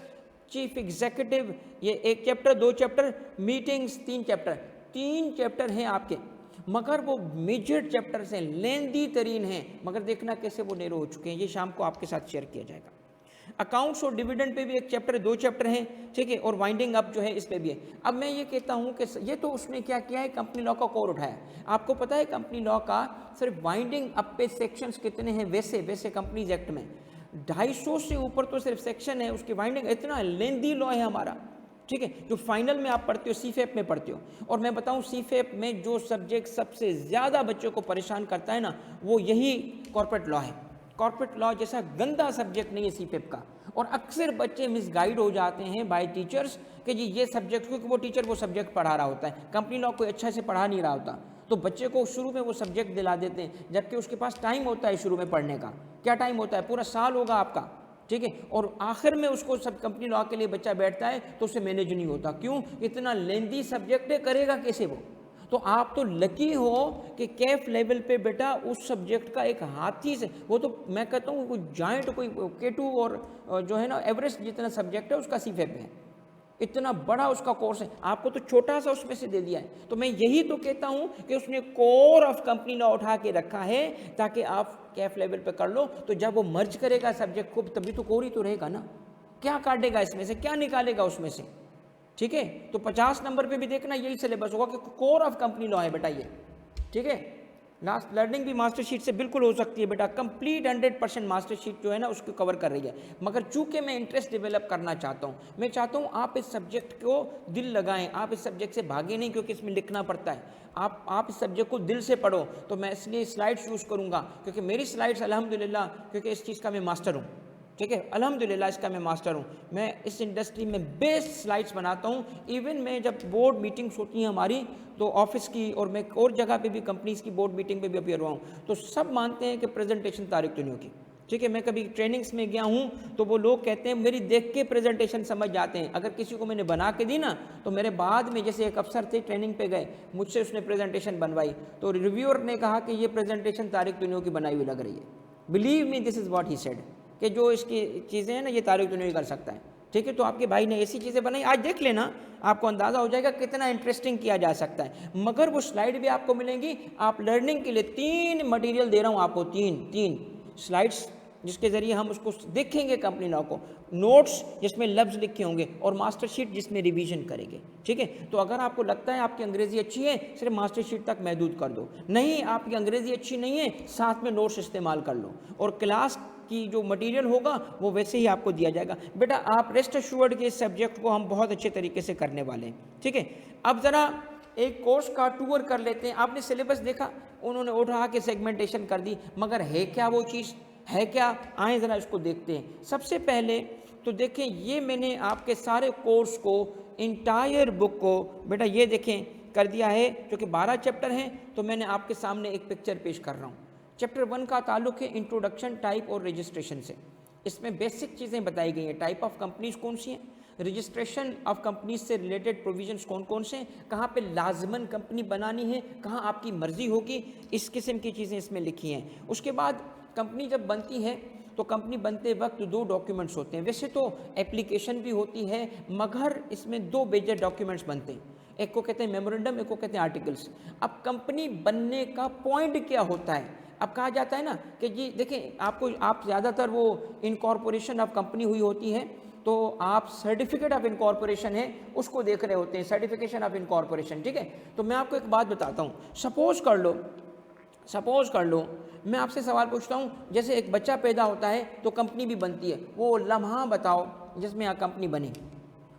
चीफ एग्जीक्यूटिव, ये 1 chapter, 2 chapter, meetings 3 chapter, 3 chapter हैं आपके, मगर वो मेजर चैप्टर्स हैं, लेंदी तरीन हैं, मगर देखना कैसे वो नेरो हो चुके हैं। ये शाम को आपके साथ शेयर किया जाएगा। अकाउंट्स और डिविडेंड पे भी 1 चैप्टर, 2 चैप्टर हैं, ठीक है, और वाइंडिंग अप जो है इस पे भी है। अब मैं ये कहता हूँ कि ये तो उसने क्या किया है, कंपनी लॉ का कोर उठाया। आपको पता है कंपनी लॉ का सिर्फ वाइंडिंग अप पे सेक्शंस कितने हैं? वैसे कंपनीज एक्ट में 250 से ऊपर तो सिर्फ सेक्शन है, उसकी वाइंडिंग इतना लेंदी लॉ है हमारा, ठीक है, जो फाइनल में आप पढ़ते हो, CFAP में पढ़ते हो। और मैं बताऊं CFAP में जो सब्जेक्ट सबसे ज़्यादा बच्चों को परेशान करता है ना, वो यही कॉर्पोरेट लॉ है। कॉर्पोरेट लॉ जैसा गंदा सब्जेक्ट नहीं है CFAP का, और अक्सर बच्चे मिसगाइड हो जाते हैं बाय टीचर्स कि जी ये सब्जेक्ट, क्योंकि वो टीचर वो सब्जेक्ट पढ़ा रहा होता है, कंपनी लॉ कोई अच्छा से पढ़ा नहीं रहा होता, तो बच्चे को शुरू में वो सब्जेक्ट दिला देते हैं, जबकि उसके पास टाइम होता है शुरू में पढ़ने का। क्या टाइम होता है? पूरा साल होगा आपका, ठीक है, और आखिर में उसको सब कंपनी लॉ के लिए बच्चा बैठता है तो उसे मैनेज नहीं होता। क्यों? इतना लेंदी सब्जेक्ट है, करेगा कैसे वो? तो आप तो लकी हो कि कैफ लेवल पे बेटा उस सब्जेक्ट का एक हाथी से, वो तो मैं कहता हूँ कोई जॉइंट, कोई K2 और जो है ना एवरेस्ट जितना सब्जेक्ट है उसका CFAP है। इतना बड़ा उसका कोर्स है, आपको तो छोटा सा उसमें से दे दिया है। तो मैं यही तो कहता हूँ कि उसने कोर ऑफ कंपनी लॉ उठा के रखा है ताकि आप कैफ लेवल पे कर लो। तो जब वो मर्ज करेगा सब्जेक्ट को, तभी तो कोर ही तो रहेगा ना, क्या काटेगा इसमें से, क्या निकालेगा उसमें से, ठीक है। तो 50 नंबर पे भी देखना यही सिलेबस होगा कि कोर ऑफ कंपनी लॉ है बेटा ये, ठीक है। लास्ट लर्निंग भी मास्टर शीट से बिल्कुल हो सकती है बेटा, कंप्लीट 100% मास्टर शीट जो है ना उसको कवर कर रही है। मगर चूंकि मैं इंटरेस्ट डेवलप करना चाहता हूँ, मैं चाहता हूँ आप इस सब्जेक्ट को दिल लगाएं, आप इस सब्जेक्ट से भागे नहीं, क्योंकि इसमें लिखना पड़ता है। आप इस सब्जेक्ट को दिल से पढ़ो। तो मैं इसलिए स्लाइड्स यूज़ करूँगा, क्योंकि मेरी स्लाइड्स अल्हम्दुलिल्लाह, क्योंकि इस चीज़ का मैं मास्टर हूँ, ठीक है, अल्हम्दुलिल्लाह इसका मैं मास्टर हूँ। मैं इस इंडस्ट्री में बेस्ट स्लाइड्स बनाता हूँ। इवन मैं जब बोर्ड मीटिंग्स होती हैं हमारी, तो ऑफिस की और मैं और जगह पे भी कंपनीज़ की बोर्ड मीटिंग पे भी अपियर हुआ हूँ, तो सब मानते हैं कि प्रेजेंटेशन तारीख तो नहीं होगी, ठीक है। मैं कभी ट्रेनिंग्स में गया हूँ तो वो लोग कहते हैं मेरी देख के प्रेजेंटेशन समझ जाते हैं। अगर किसी को मैंने बना के दी ना, तो मेरे बाद में, जैसे एक अफसर थे ट्रेनिंग पे गए, मुझसे उसने प्रेजेंटेशन बनवाई, तो रिव्यूअर ने कहा कि ये प्रेजेंटेशन तारीख दुनिया की बनाई हुई लग रही है। Believe me, this is what he said, कि जो इसकी चीज़ें हैं ना ये तारीख दुनिया कर सकता है, ठीक है। तो आपके भाई ने ऐसी चीज़ें बनाई, आज देख लेना, आपको अंदाज़ा हो जाएगा कितना इंटरेस्टिंग किया जा सकता है। मगर वो स्लाइड भी आपको मिलेंगी। आप लर्निंग के लिए 3 मटेरियल दे रहा हूँ आपको, तीन स्लाइड्स जिसके ज़रिए हम उसको देखेंगे कंपनी लॉ को, नोट्स जिसमें लफ्ज़ लिखे होंगे, और मास्टर शीट जिसमें रिवीजन करेंगे, ठीक है। तो अगर आपको लगता है आपकी अंग्रेज़ी अच्छी है, सिर्फ मास्टर शीट तक महदूद कर दो। नहीं, आपकी अंग्रेज़ी अच्छी नहीं है, साथ में नोट्स इस्तेमाल कर लो, और क्लास की जो मटेरियल होगा वो वैसे ही आपको दिया जाएगा। बेटा आप रेस्ट एश्योर्ड के इस सब्जेक्ट को हम बहुत अच्छे तरीके से करने वाले हैं, ठीक है। अब ज़रा एक कोर्स का टूर कर लेते हैं। आपने सिलेबस देखा, उन्होंने उठा के सेगमेंटेशन कर दी, मगर है क्या वो चीज़, है क्या, आए ज़रा इसको देखते हैं। सबसे पहले तो देखें, ये मैंने आपके सारे कोर्स को, इंटायर बुक को बेटा ये देखें कर दिया है, जो कि 12 चैप्टर हैं। तो मैंने आपके सामने एक पिक्चर पेश कर रहा हूँ। चैप्टर 1 का ताल्लुक है इंट्रोडक्शन, टाइप और रजिस्ट्रेशन से। इसमें बेसिक चीज़ें बताई गई हैं। टाइप ऑफ कंपनीज कौन सी हैं, रजिस्ट्रेशन ऑफ कंपनीज से रिलेटेड प्रोविजंस कौन कौन से हैं, कहाँ पे लाजमन कंपनी बनानी है, कहाँ आपकी मर्जी होगी, इस किस्म की चीज़ें इसमें लिखी हैं। उसके बाद कंपनी जब बनती है तो कंपनी बनते वक्त 2 डॉक्यूमेंट्स होते हैं। वैसे तो एप्लीकेशन भी होती है, मगर इसमें 2 मेजर डॉक्यूमेंट्स बनते हैं। एक को कहते हैं मेमोरेंडम, एक को कहते हैं आर्टिकल्स। अब कंपनी बनने का पॉइंट क्या होता है, अब कहा जाता है ना कि जी देखें, आप ज़्यादातर वो इनकॉर्पोरेशन ऑफ कंपनी हुई होती है, तो आप सर्टिफिकेट ऑफ इनकॉर्पोरेशन है उसको देख रहे होते हैं, सर्टिफिकेशन ऑफ इनकॉर्पोरेशन, ठीक है। तो मैं आपको एक बात बताता हूँ। सपोज कर लो मैं आपसे सवाल पूछता हूँ, जैसे एक बच्चा पैदा होता है तो कंपनी भी बनती है, वो लम्हा बताओ जिसमें यहाँ कंपनी बनी,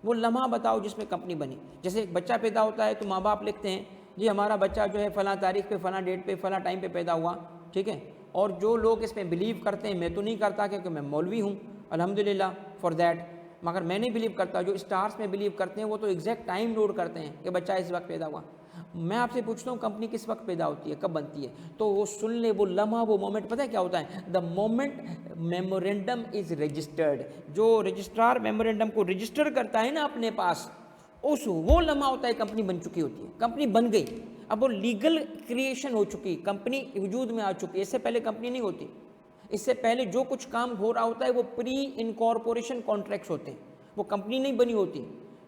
वो लम्हा बताओ जिसमें कंपनी बनी। जैसे एक बच्चा पैदा होता है तो माँ बाप लिखते हैं जी हमारा बच्चा जो है फ़लाँ तारीख पे, फ़लाँ डेट पे, फ़लाँ टाइम पे पैदा हुआ, ठीक है। और जो लोग इसमें बिलीव करते हैं, मैं तो नहीं करता क्योंकि मैं मौलवी हूँ, अल्हम्दुलिल्लाह फॉर दैट, मगर मैं नहीं बिलीव करता। जो स्टार्स में बिलीव करते हैं वो तो एग्जैक्ट टाइम नोट करते हैं कि बच्चा इस वक्त पैदा हुआ। मैं आपसे पूछता हूँ कंपनी किस वक्त पैदा होती है, कब बनती है, तो वो सुन ले, वो लम्हा, वो मोमेंट पता है क्या होता है, the moment memorandum is registered. जो रजिस्ट्रार मेमोरेंडम को रजिस्टर करता है ना अपने पास, वो लम्हा होता है कंपनी बन चुकी होती है, कंपनी बन गई। अब वो लीगल क्रिएशन हो चुकी, कंपनी वजूद में आ चुकी है। इससे पहले कंपनी नहीं होती, इससे पहले जो कुछ काम हो रहा होता है वो प्री इनकॉर्पोरेशन कॉन्ट्रैक्ट्स होते हैं, वो कंपनी नहीं बनी होती,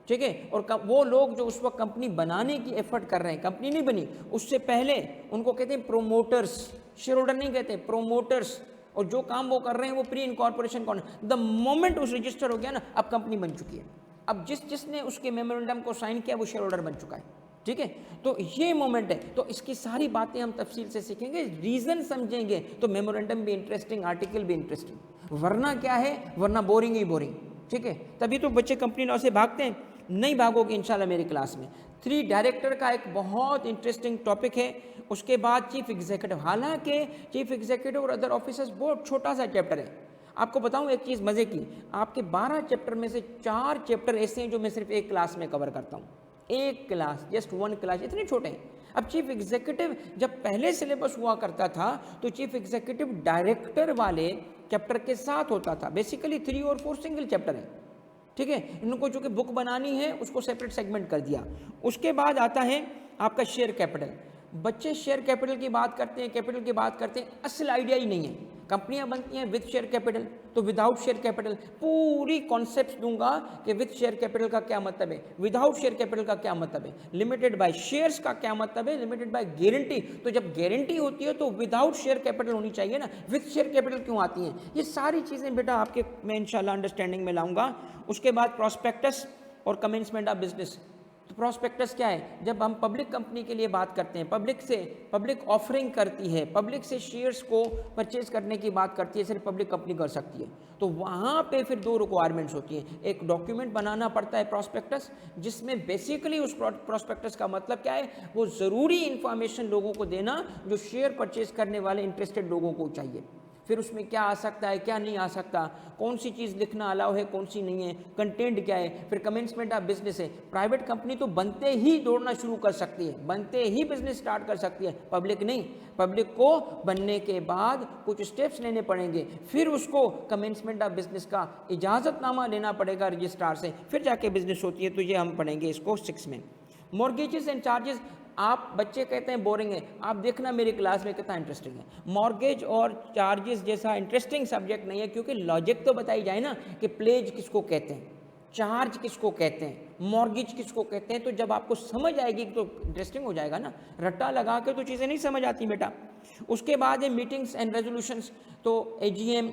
ठीक है। और वो लोग जो उस वक्त कंपनी बनाने की एफर्ट कर रहे हैं, कंपनी नहीं बनी, उससे पहले उनको कहते हैं प्रोमोटर्स, शेयर होल्डर नहीं कहते, प्रोमोटर्स। और जो काम वो कर रहे हैं वो pre incorporation contract. The moment उस रजिस्टर हो गया ना, अब कंपनी बन चुकी है। अब जिसने उसके मेमोरेंडम को साइन किया वो शेयर होल्डर बन चुका है, ठीक है। तो ये मोमेंट है, तो इसकी सारी बातें हम तफसील से सीखेंगे, रीज़न समझेंगे तो मेमोरेंडम भी इंटरेस्टिंग, आर्टिकल भी इंटरेस्टिंग। वरना क्या है, वरना बोरिंग ही बोरिंग, ठीक है। तभी तो बच्चे कंपनी लॉ से भागते हैं। नहीं भागोगे इंशाल्लाह मेरी क्लास में। 3 डायरेक्टर का एक बहुत इंटरेस्टिंग टॉपिक है। उसके बाद चीफ एग्जीक्यूटिव, हालांकि चीफ एग्जीक्यूटिव और अदर ऑफिसर्स बहुत छोटा सा चैप्टर है। आपको बताऊं एक चीज़ मज़े की, आपके 12 चैप्टर में से 4 चैप्टर ऐसे हैं जो मैं सिर्फ एक क्लास में कवर करता हूँ, एक क्लास, जस्ट 1 क्लास, इतने छोटे हैं। अब चीफ एग्जीक्यूटिव जब पहले सिलेबस हुआ करता था तो चीफ एग्जीक्यूटिव डायरेक्टर वाले चैप्टर के साथ होता था। बेसिकली 3 और 4 सिंगल चैप्टर है, ठीक है। इनको जो कि बुक बनानी है उसको सेपरेट सेगमेंट कर दिया। उसके बाद आता है आपका शेयर कैपिटल। बच्चे शेयर कैपिटल की बात करते हैं, कैपिटल की बात करते हैं, असल आइडिया ही नहीं है। कंपनियां बनती हैं विद शेयर कैपिटल, तो विदाउट शेयर कैपिटल पूरी कॉन्सेप्ट दूंगा कि विद शेयर कैपिटल का क्या मतलब है, विदाउट शेयर कैपिटल का क्या मतलब है, लिमिटेड बाय शेयर्स का क्या मतलब है, लिमिटेड बाय गारंटी। तो जब गारंटी होती है तो विदाउट शेयर कैपिटल होनी चाहिए ना, विद शेयर कैपिटल क्यों आती हैं? ये सारी चीज़ें बेटा आपके मैं इंशाल्लाह अंडरस्टैंडिंग में लाऊंगा। उसके बाद प्रॉस्पेक्टस और कमेंसमेंट ऑफ बिजनेस। तो प्रॉस्पेक्टस क्या है? जब हम पब्लिक कंपनी के लिए बात करते हैं, पब्लिक ऑफरिंग करती है, पब्लिक से शेयर्स को परचेज करने की बात करती है, सिर्फ पब्लिक कंपनी कर सकती है, तो वहाँ पे फिर दो रिक्वायरमेंट्स होती हैं। एक डॉक्यूमेंट बनाना पड़ता है प्रॉस्पेक्टस, जिसमें बेसिकली उस प्रॉस्पेक्टस का मतलब क्या है, वो ज़रूरी इंफॉर्मेशन लोगों को देना जो शेयर परचेज करने वाले इंटरेस्टेड लोगों को चाहिए। फिर उसमें क्या आ सकता है, क्या नहीं आ सकता, कौन सी चीज़ लिखना अलाउ है, कौन सी नहीं है, कंटेंट क्या है। फिर कमेंसमेंट ऑफ बिजनेस है। प्राइवेट कंपनी तो बनते ही दौड़ना शुरू कर सकती है, बनते ही बिजनेस स्टार्ट कर सकती है, पब्लिक नहीं। पब्लिक को बनने के बाद कुछ स्टेप्स लेने पड़ेंगे, फिर उसको कमेंसमेंट ऑफ बिजनेस का इजाज़तनामा लेना पड़ेगा रजिस्ट्रार से, फिर जाके बिजनेस होती है। तो ये हम पढ़ेंगे इसको 6 में। मॉर्गेजेस एंड चार्जेस, आप बच्चे कहते हैं बोरिंग है, आप देखना मेरी क्लास में कितना इंटरेस्टिंग है। मॉर्गेज और चार्जेस जैसा इंटरेस्टिंग सब्जेक्ट नहीं है, क्योंकि लॉजिक तो बताई जाए ना कि प्लेज किसको कहते हैं, चार्ज किसको कहते हैं, मॉर्गेज किसको कहते हैं। तो जब आपको समझ आएगी तो इंटरेस्टिंग हो जाएगा ना, रट्टा लगा के तो चीज़ें नहीं समझ आती बेटा। उसके बाद है मीटिंग्स एंड रेजोल्यूशंस। तो AGM,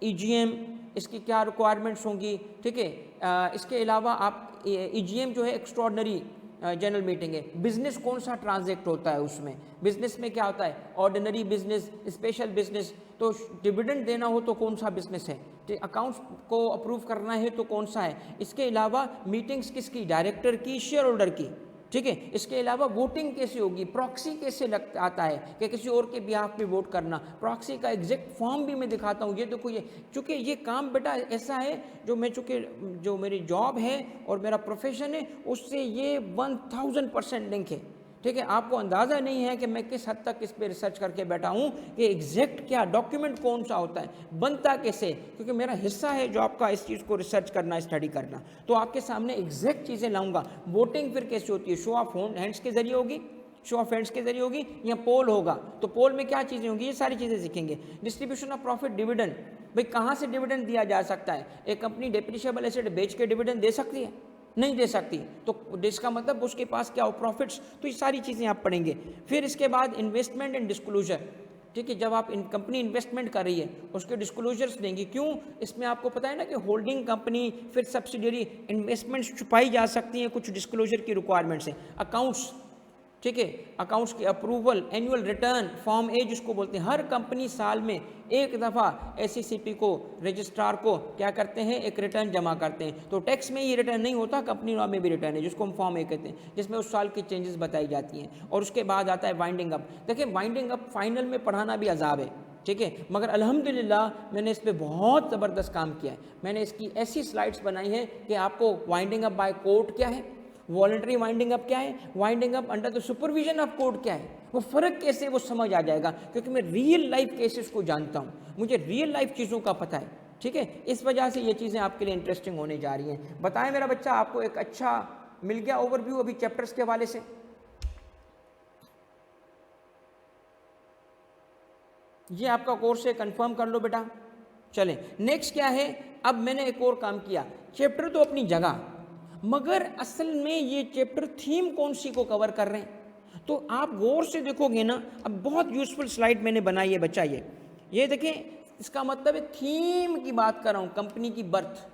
EGM, इसकी क्या रिक्वायरमेंट्स होंगी, ठीक है। इसके अलावा आप EGM जो है एक्स्ट्रॉर्डनरी जनरल मीटिंग है। बिजनेस कौन सा ट्रांजैक्ट होता है उसमें, बिजनेस में क्या होता है, ऑर्डिनरी बिजनेस, स्पेशल बिजनेस। तो डिविडेंड देना हो तो कौन सा बिजनेस है, अकाउंट्स को अप्रूव करना है तो कौन सा है। इसके अलावा मीटिंग्स किसकी, डायरेक्टर की, शेयर होल्डर की, ठीक है। इसके अलावा वोटिंग कैसे होगी, प्रॉक्सी कैसे आता है कि किसी और के बिहाफ पे वोट करना, प्रॉक्सी का एग्जैक्ट फॉर्म भी मैं दिखाता हूँ। ये देखो, ये चूँकि ये काम बेटा ऐसा है जो मैं चूँकि जो मेरी जॉब है और मेरा प्रोफेशन है उससे ये 1000% लिंक है, ठीक है। आपको अंदाज़ा नहीं है कि मैं किस हद तक इस पर रिसर्च करके बैठा हूँ कि एग्जैक्ट क्या डॉक्यूमेंट कौन सा होता है, बनता कैसे, क्योंकि मेरा हिस्सा है जो आपका इस चीज़ को रिसर्च करना, स्टडी करना। तो आपके सामने एग्जैक्ट चीज़ें लाऊंगा। वोटिंग फिर कैसे होती है, शो ऑफ हैंड्स के जरिए होगी, शो ऑफ हैंड्स के जरिए होगी, या पोल होगा, तो पोल में क्या चीज़ें होंगी, ये सारी चीज़ें सीखेंगे। डिस्ट्रीब्यूशन ऑफ प्रॉफिट, डिविडेंड, भाई कहाँ से डिविडेंड दिया जा सकता है। एक कंपनी डेप्रिशिएबल एसेट बेच के डिविडेंड दे सकती है, नहीं दे सकती, तो इसका मतलब उसके पास क्या हो, प्रॉफिट्स। तो ये सारी चीज़ें आप पढ़ेंगे। फिर इसके बाद इन्वेस्टमेंट एंड डिस्क्लोजर, ठीक है। जब आप कंपनी इन्वेस्टमेंट कर रही है उसके डिस्क्लोजर्स देंगी, क्यों, इसमें आपको पता है ना कि होल्डिंग कंपनी फिर सब्सिडियरी इन्वेस्टमेंट्स छुपाई जा सकती हैं, कुछ डिस्क्लोजर की रिक्वायरमेंट्स हैं। अकाउंट्स, ठीक है, अकाउंट्स की अप्रूवल, एनुअल रिटर्न, फॉर्म ए जिसको बोलते हैं। हर कंपनी साल में एक दफ़ा SECP को, रजिस्ट्रार को क्या करते हैं, एक रिटर्न जमा करते हैं। तो टैक्स में ये रिटर्न नहीं होता, कंपनी लॉ में भी रिटर्न है जिसको हम फॉर्म ए कहते हैं, जिसमें उस साल की चेंजेस बताई जाती हैं। और उसके बाद आता है वाइंडिंग अप। देखिए वाइंडिंग अप फाइनल में पढ़ाना भी अजाब है, ठीक है, मगर अल्हम्दुलिल्लाह मैंने इस पर बहुत ज़बरदस्त काम किया है। मैंने इसकी ऐसी स्लाइड्स बनाई है कि आपको वाइंडिंग अप बाय कोर्ट क्या है, वॉलंटरी वाइंडिंग अप क्या है, winding up under the supervision of court क्या है, वो फ़र्क कैसे वो समझ आ जाएगा, क्योंकि मैं रियल लाइफ केसेस को जानता हूँ, मुझे रियल लाइफ चीज़ों का पता है, ठीक है। इस वजह से ये चीज़ें आपके लिए इंटरेस्टिंग होने जा रही हैं। बताएं मेरा बच्चा, आपको एक अच्छा मिल गया ओवरव्यू अभी चैप्टर्स के हवाले से। ये आपका कोर्स है, कंफर्म कर लो बेटा। चलें नेक्स्ट क्या है, अब मैंने एक और काम किया। चैप्टर तो अपनी जगह, मगर असल में ये चैप्टर थीम कौन सी को कवर कर रहे हैं, तो आप गौर से देखोगे ना। अब बहुत यूज़फुल स्लाइड मैंने बनाई है बच्चा, ये देखें, इसका मतलब है थीम की बात कर रहा हूँ, कंपनी की बर्थ,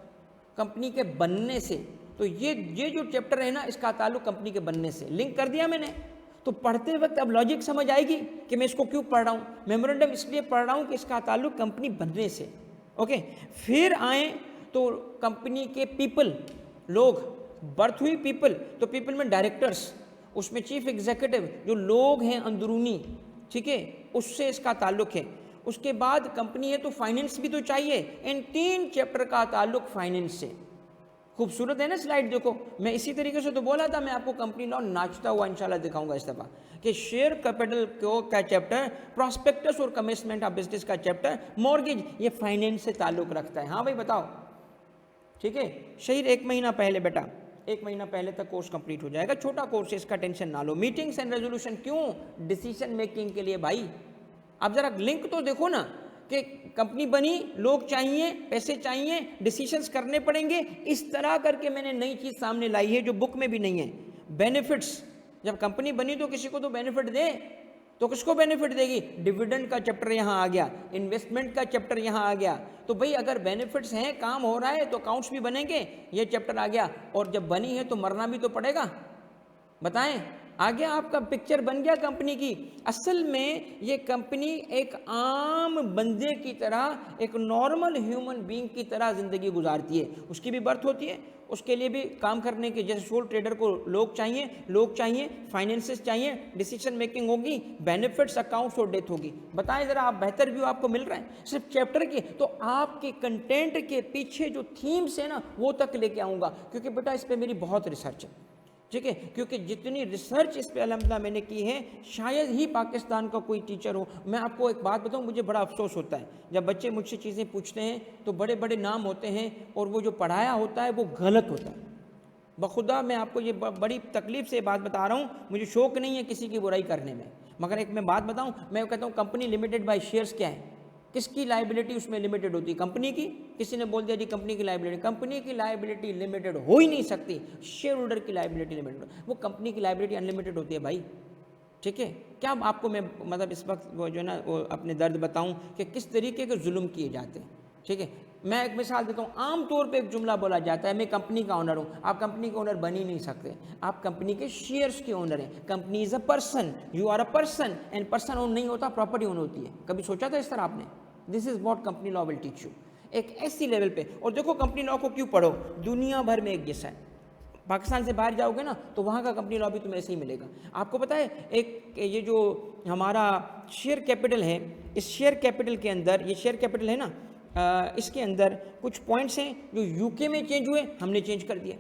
कंपनी के बनने से। तो ये जो चैप्टर है ना, इसका ताल्लुक कंपनी के बनने से, लिंक कर दिया मैंने। तो पढ़ते वक्त अब लॉजिक समझ आएगी कि मैं इसको क्यों पढ़ रहा हूँ। मेमोरेंडम इसलिए पढ़ रहा हूँ कि इसका ताल्लुक कंपनी बनने से, ओके। फिर आए तो कंपनी के पीपल, लोग, बर्थ हुई पीपल, तो पीपल में डायरेक्टर्स, उसमें चीफ एग्जीक्यूटिव जो लोग हैं अंदरूनी, ठीक है, उससे इसका ताल्लुक है। उसके बाद कंपनी है तो फाइनेंस भी तो चाहिए, इन 3 चैप्टर का ताल्लुक फाइनेंस से। खूबसूरत है ना स्लाइड, देखो मैं इसी तरीके से तो बोला था, मैं आपको कंपनी लॉ नाचता हुआ इंशाल्लाह दिखाऊंगा इस दफ़ा कि शेयर कैपिटल को का चैप्टर, प्रॉस्पेक्टस और कमेंसमेंट ऑफ बिजनेस का चैप्टर, मॉर्गेज, ये फाइनेंस से ताल्लुक रखता है। हाँ भाई बताओ, ठीक है। शहीर 1 महीना पहले बेटा, 1 महीना पहले तक कोर्स कंप्लीट हो जाएगा, छोटा कोर्स है, इसका टेंशन ना लो। मीटिंग्स एंड रेजोल्यूशन, क्यों, डिसीजन मेकिंग के लिए भाई। अब जरा लिंक तो देखो ना, कि कंपनी बनी, लोग चाहिए, पैसे चाहिए, डिसीजंस करने पड़ेंगे, इस तरह करके मैंने नई चीज़ सामने लाई है जो बुक में भी नहीं है। बेनिफिट्स, जब कंपनी बनी तो किसी को तो बेनिफिट दे, तो किसको बेनिफिट देगी? डिविडेंड का चैप्टर यहाँ आ गया, इन्वेस्टमेंट का चैप्टर यहाँ आ गया। तो भाई अगर बेनिफिट्स हैं, काम हो रहा है, तो अकाउंट्स भी बनेंगे, ये चैप्टर आ गया। और जब बनी है तो मरना भी तो पड़ेगा, बताएं, आ गया, आपका पिक्चर बन गया कंपनी की। असल में ये कंपनी एक आम बंदे की तरह, एक नॉर्मल ह्यूमन बीइंग की तरह ज़िंदगी गुजारती है। उसकी भी बर्थ होती है, उसके लिए भी काम करने के, जैसे सोल ट्रेडर को लोग चाहिए, फाइनेंसेस चाहिए, डिसीजन मेकिंग होगी, बेनिफिट्स, अकाउंट्स और डेथ होगी। बताएं ज़रा, आप बेहतर व्यू आपको मिल रहा है सिर्फ चैप्टर के? तो आपके कंटेंट के पीछे जो थीम्स है ना, वो तक लेके आऊँगा, क्योंकि बेटा इस पर मेरी बहुत रिसर्च है, ठीक है। क्योंकि जितनी रिसर्च इस पे अलहमदुलिल्लाह मैंने की है, शायद ही पाकिस्तान का कोई टीचर हो। मैं आपको एक बात बताऊं, मुझे बड़ा अफसोस होता है जब बच्चे मुझसे चीज़ें पूछते हैं तो बड़े बड़े नाम होते हैं और वो जो पढ़ाया होता है वो गलत होता है। बखुदा मैं आपको ये बड़ी तकलीफ़ से बात बता रहा हूँ, मुझे शौक़ नहीं है किसी की बुराई करने में, मगर एक मैं बात बताऊँ, मैं कहता हूँ कंपनी लिमिटेड बाय शेयर्स क्या है? किसकी लाइबिलिटी उसमें लिमिटेड होती है? कंपनी की। किसी ने बोल दिया जी कंपनी की लाइबिलिटी, कंपनी की लाइबिलिटी लिमिटेड हो ही नहीं सकती, शेयर होल्डर की लाइबिलिटी लिमिटेड, वो कंपनी की लाइबिलिटी अनलिमिटेड होती है भाई, ठीक है। क्या आपको मैं मतलब इस वक्त वो जो है ना वो अपने दर्द बताऊं कि किस तरीके के जुल्म किए जाते हैं, ठीक है। मैं एक मिसाल देता हूँ, आमतौर पे एक जुमला बोला जाता है, मैं कंपनी का ओनर हूँ। आप कंपनी के ओनर बन ही नहीं सकते, आप कंपनी के शेयर्स के ओनर हैं। Company is a person, you are a person, and person own नहीं होता, प्रॉपर्टी ओन होती है। कभी सोचा था इस तरह आपने? This is what company law will teach you, एक ऐसी लेवल पे। और देखो कंपनी लॉ को क्यों पढ़ो, दुनिया भर में एक जैसा है। पाकिस्तान से बाहर जाओगे ना तो वहाँ का कंपनी लॉ भी तुम्हें ऐसे ही मिलेगा। आपको पता है एक ये जो हमारा शेयर कैपिटल है, इस शेयर कैपिटल के अंदर, ये शेयर कैपिटल है ना, इसके अंदर कुछ पॉइंट्स हैं जो यूके में चेंज हुए, हमने चेंज कर दिया।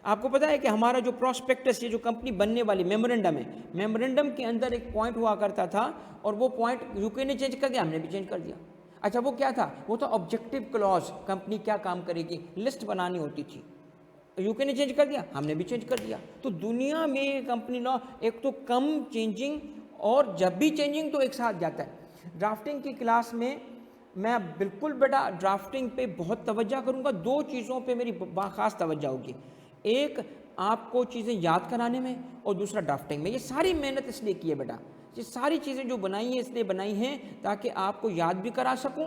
आपको पता है कि हमारा जो प्रॉस्पेक्टस, ये जो कंपनी बनने वाली मेमोरेंडम है, मेमोरेंडम के अंदर एक पॉइंट हुआ करता था और वो पॉइंट यूके ने चेंज कर दिया, हमने भी चेंज कर दिया। अच्छा वो क्या था? वो था ऑब्जेक्टिव क्लॉज, कंपनी क्या काम करेगी, लिस्ट बनानी होती थी, यूके ने चेंज कर दिया, हमने भी चेंज कर दिया। तो दुनिया में कंपनी लॉ एक तो कम चेंजिंग, और जब भी चेंजिंग तो एक साथ जाता है। ड्राफ्टिंग की क्लास में मैं बिल्कुल बेटा ड्राफ्टिंग पे बहुत तवज्जो करूँगा, दो चीज़ों पे मेरी ख़ास तवज्जो होगी, एक आपको चीज़ें याद कराने में और दूसरा ड्राफ्टिंग में। ये सारी मेहनत इसलिए की है बेटा, ये सारी चीज़ें जो बनाई हैं इसलिए बनाई हैं ताकि आपको याद भी करा सकूं